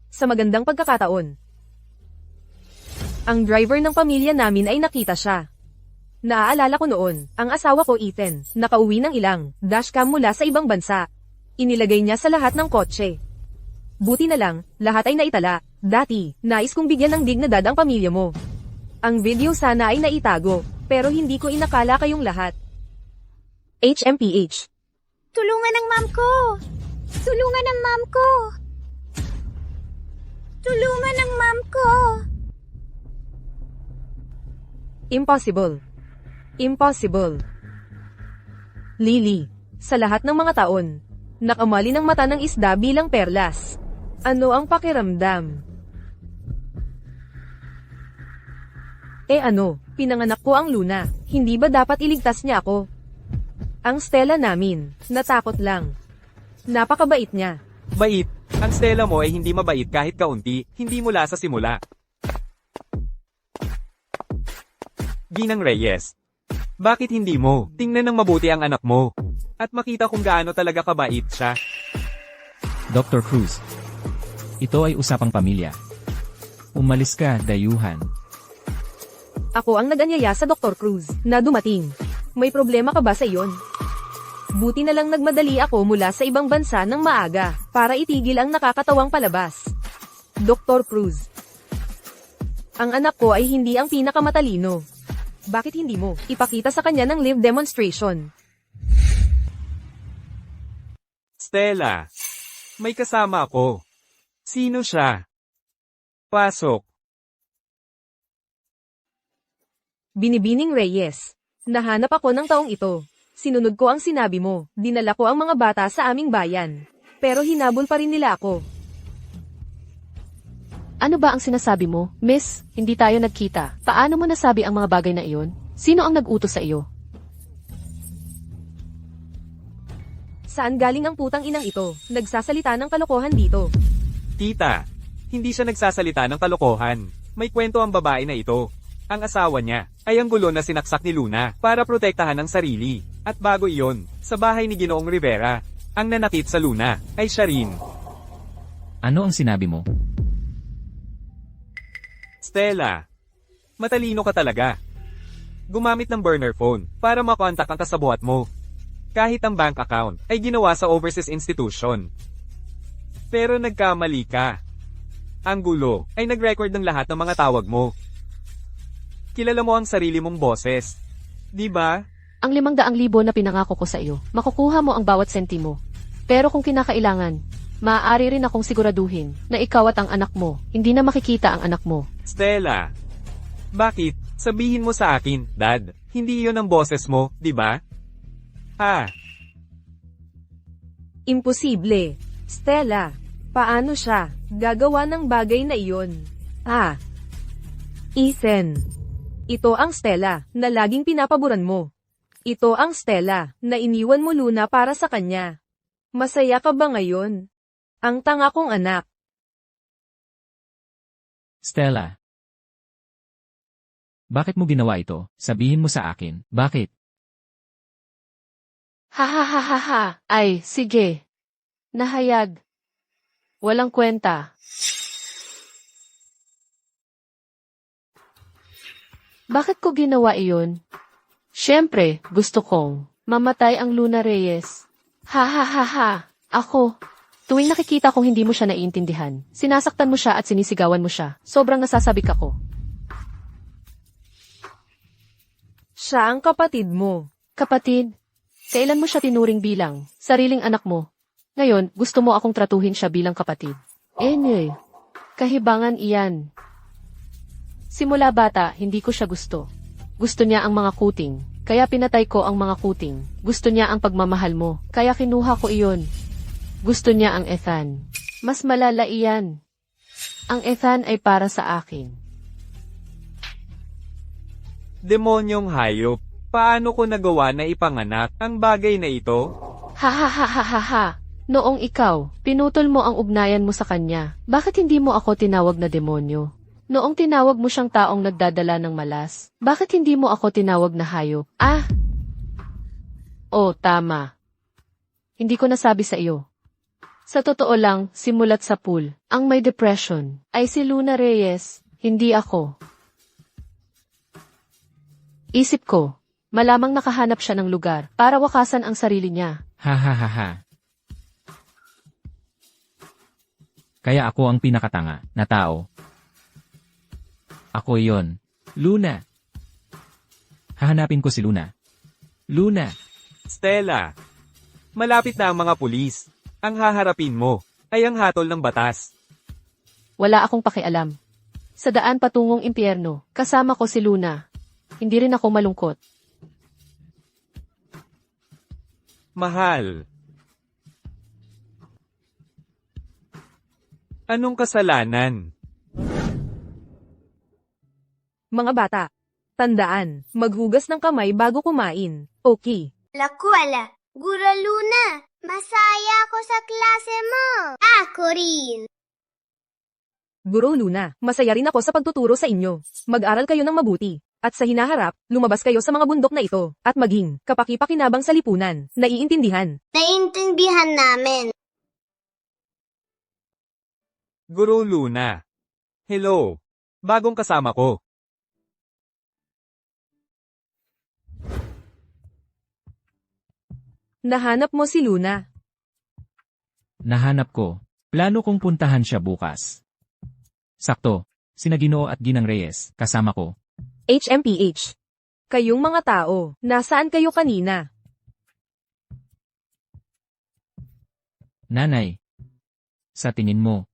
Sa magandang pagkakataon. Ang driver ng pamilya namin ay nakita siya. Naaalala ko noon, ang asawa ko Ethan, nakauwi ng ilang dashcam mula sa ibang bansa. Inilagay niya sa lahat ng kotse. Buti na lang, lahat ay naitala. Dati, nais kong bigyan ng dignidad ang pamilya mo. Ang video sana ay naitago, pero hindi ko inakala kayong lahat. HMPH. Tulungan ng mom ko! Tulungan ng mom ko! Tulungan ng mom ko! Impossible. Impossible. Lily, sa lahat ng mga taon, nakamali ng mata ng isda bilang perlas. Ano ang pakiramdam? Ano, pinanganak ko ang Luna, hindi ba dapat iligtas niya ako? Ang Stella namin, natakot lang. Napakabait niya. Bait. Ang Stella mo ay hindi mabait kahit kaunti, hindi mula sa simula. Ginang Reyes. Bakit hindi mo? Tingnan ng mabuti ang anak mo. At makita kung gaano talaga kabait siya. Dr. Cruz. Ito ay usapang pamilya. Umalis ka, dayuhan. Ako ang nag-anyaya sa Dr. Cruz na dumating. May problema ka ba sa iyon? Buti na lang nagmadali ako mula sa ibang bansa ng maaga para itigil ang nakakatawang palabas. Dr. Cruz. Ang anak ko ay hindi ang pinakamatalino. Bakit hindi mo ipakita sa kanya ng live demonstration? Stella. May kasama ako. Sino siya? Pasok. Binibining Reyes. Nahanap ako ng taong ito. Sinunod ko ang sinabi mo. Dinala ko ang mga bata sa aming bayan. Pero hinabol pa rin nila ako. Ano ba ang sinasabi mo? Miss, hindi tayo nagkita. Paano mo nasabi ang mga bagay na iyon? Sino ang nag-utos sa iyo? Saan galing ang putang inang ito? Nagsasalita ng kalokohan dito. Tita. Hindi siya nagsasalita ng kalokohan. May kwento ang babae na ito. Ang asawa niya ay ang gulo na sinaksak ni Luna para protektahan ang sarili. At bago iyon, sa bahay ni Ginoong Rivera, ang nanakit sa Luna ay siya rin. Ano ang sinabi mo? Stella, matalino ka talaga. Gumamit ng burner phone para makontak ang kasabuhat mo. Kahit ang bank account ay ginawa sa overseas institution. Pero nagkamali ka. Ang gulo ay nag-record ng lahat ng mga tawag mo. Kilala mo ang sarili mong boses. Di ba? Ang 500,000 na pinangako ko sa iyo, makukuha mo ang bawat sentimo. Pero kung kinakailangan, maaari rin akong siguraduhin na ikaw at ang anak mo, hindi na makikita ang anak mo. Stella, bakit? Sabihin mo sa akin, Dad, hindi iyon ang boses mo, di ba? Imposible. Stella, paano siya gagawa ng bagay na iyon? Ethan. Ito ang Stella na laging pinapaboran mo. Ito ang Stella na iniwan mo Luna para sa kanya. Masaya ka ba ngayon? Ang tanga kong anak. Stella. Bakit mo ginawa ito? Sabihin mo sa akin. Bakit? Ha ha ha ha ha. Ay, sige. Nahayag. Walang kwenta. Bakit ko ginawa iyon? Siyempre, gusto kong mamatay ang Luna Reyes. Ha ha ha ha. Ako. Tuwing nakikita kong hindi mo siya naiintindihan, sinasaktan mo siya at sinisigawan mo siya. Sobrang nasasabik ako. Siya ang kapatid mo. Kapatid, kailan mo siya tinuring bilang sariling anak mo? Ngayon, gusto mo akong tratuhin siya bilang kapatid. Anyway, kahibangan iyan. Simula bata, hindi ko siya gusto. Gusto niya ang mga kuting, kaya pinatay ko ang mga kuting. Gusto niya ang pagmamahal mo, kaya kinuha ko iyon. Gusto niya ang Ethan. Mas malala iyan. Ang Ethan ay para sa akin. Demonyong hayop. Paano ko nagawa na ipanganak ang bagay na ito? Ha ha ha ha ha ha. Noong ikaw, pinutol mo ang ugnayan mo sa kanya, bakit hindi mo ako tinawag na demonyo? Noong tinawag mo siyang taong nagdadala ng malas, bakit hindi mo ako tinawag na hayop? Oh, tama. Hindi ko nasabi sa iyo. Sa totoo lang, simulat sa pool, ang may depression ay si Luna Reyes, hindi ako. Isip ko, malamang nakahanap siya ng lugar para wakasan ang sarili niya. Ha ha ha ha. Kaya ako ang pinakatanga na tao. Ako iyon. Luna. Hahanapin ko si Luna. Luna. Stella, malapit na ang mga pulis. Ang haharapin mo ay ang hatol ng batas. Wala akong pakialam. Sa daan patungong impyerno, kasama ko si Luna. Hindi rin ako malungkot. Mahal. Anong kasalanan? Mga bata, tandaan, maghugas ng kamay bago kumain. Okay. Lakwala. Guro Luna, masaya ako sa klase mo. Ako rin. Guro Luna, masaya rin ako sa pagtuturo sa inyo. Mag-aral kayo ng mabuti. At sa hinaharap, lumabas kayo sa mga bundok na ito. At maging kapaki-pakinabang sa lipunan. Naiintindihan. Naiintindihan namin. Guro Luna. Hello. Bagong kasama ko. Nahanap mo si Luna. Nahanap ko. Plano kong puntahan siya bukas. Sakto. Sina Ginoo at Ginang Reyes, kasama ko. HMPH. Kayong mga tao, nasaan kayo kanina? Nanay. Sa tingin mo,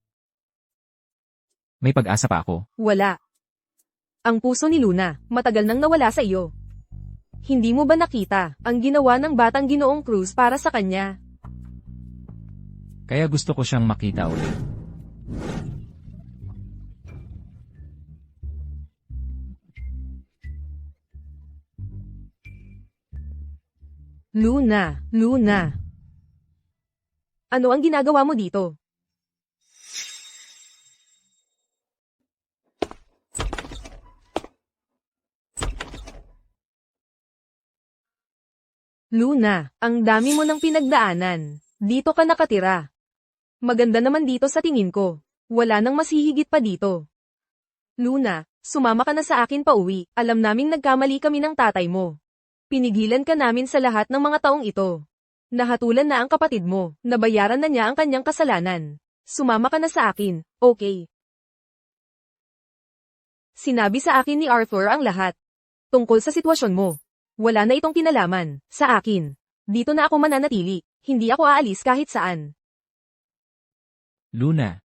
may pag-asa pa ako? Wala. Ang puso ni Luna, matagal nang nawala sa iyo. Hindi mo ba nakita ang ginawa ng batang Ginoong Cruz para sa kanya? Kaya gusto ko siyang makita ulit. Luna, Luna. Ano ang ginagawa mo dito? Luna, ang dami mo ng pinagdaanan. Dito ka nakatira. Maganda naman dito sa tingin ko. Wala nang mas hihigit pa dito. Luna, sumama ka na sa akin pauwi. Alam naming nagkamali kami ng tatay mo. Pinigilan ka namin sa lahat ng mga taong ito. Nahatulan na ang kapatid mo. Nabayaran na niya ang kanyang kasalanan. Sumama ka na sa akin, okay? Sinabi sa akin ni Arthur ang lahat. Tungkol sa sitwasyon mo. Wala na itong kinalaman, sa akin. Dito na ako mananatili, hindi ako aalis kahit saan. Luna,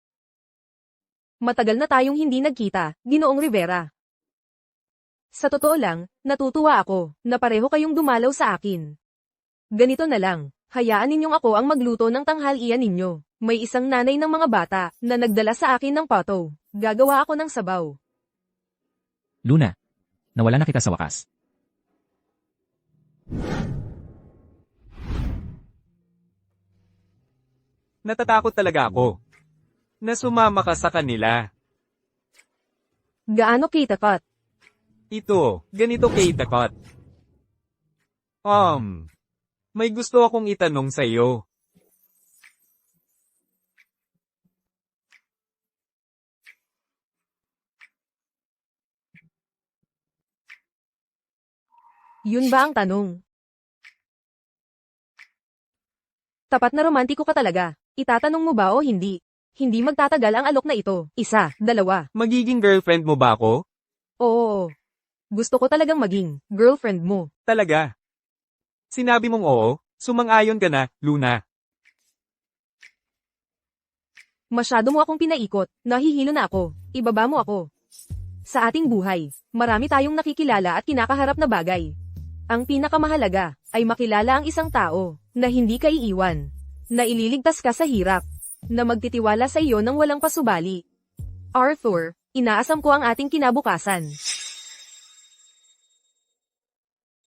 Matagal na tayong hindi nagkita, Ginoong Rivera. Sa totoo lang, natutuwa ako, na pareho kayong dumalaw sa akin. Ganito na lang, hayaan ninyong ako ang magluto ng tanghalian ninyo. May isang nanay ng mga bata, na nagdala sa akin ng pato. Gagawa ako ng sabaw. Luna, nawala na kita sa wakas. Natatakot talaga ako. Na sumama ka sa kanila. Gaano kitakot? Ito, ganito Kate. May gusto akong itanong sa iyo. Yun ba ang tanong? Tapat na romantiko ka talaga. Itatanong mo ba o hindi? Hindi magtatagal ang alok na ito. 1, 2. Magiging girlfriend mo ba ako? Oo. Gusto ko talagang maging girlfriend mo. Talaga? Sinabi mong oo, sumang-ayon ka na, Luna. Masyado mo akong pinaikot, nahihilo na ako. Ibaba mo ako. Sa ating buhay, marami tayong nakikilala at kinakaharap na bagay. Ang pinakamahalaga ay makilala ang isang tao na hindi ka iiwan, na ililigtas ka sa hirap, na magtitiwala sa iyo nang walang pasubali. Arthur, inaasam ko ang ating kinabukasan.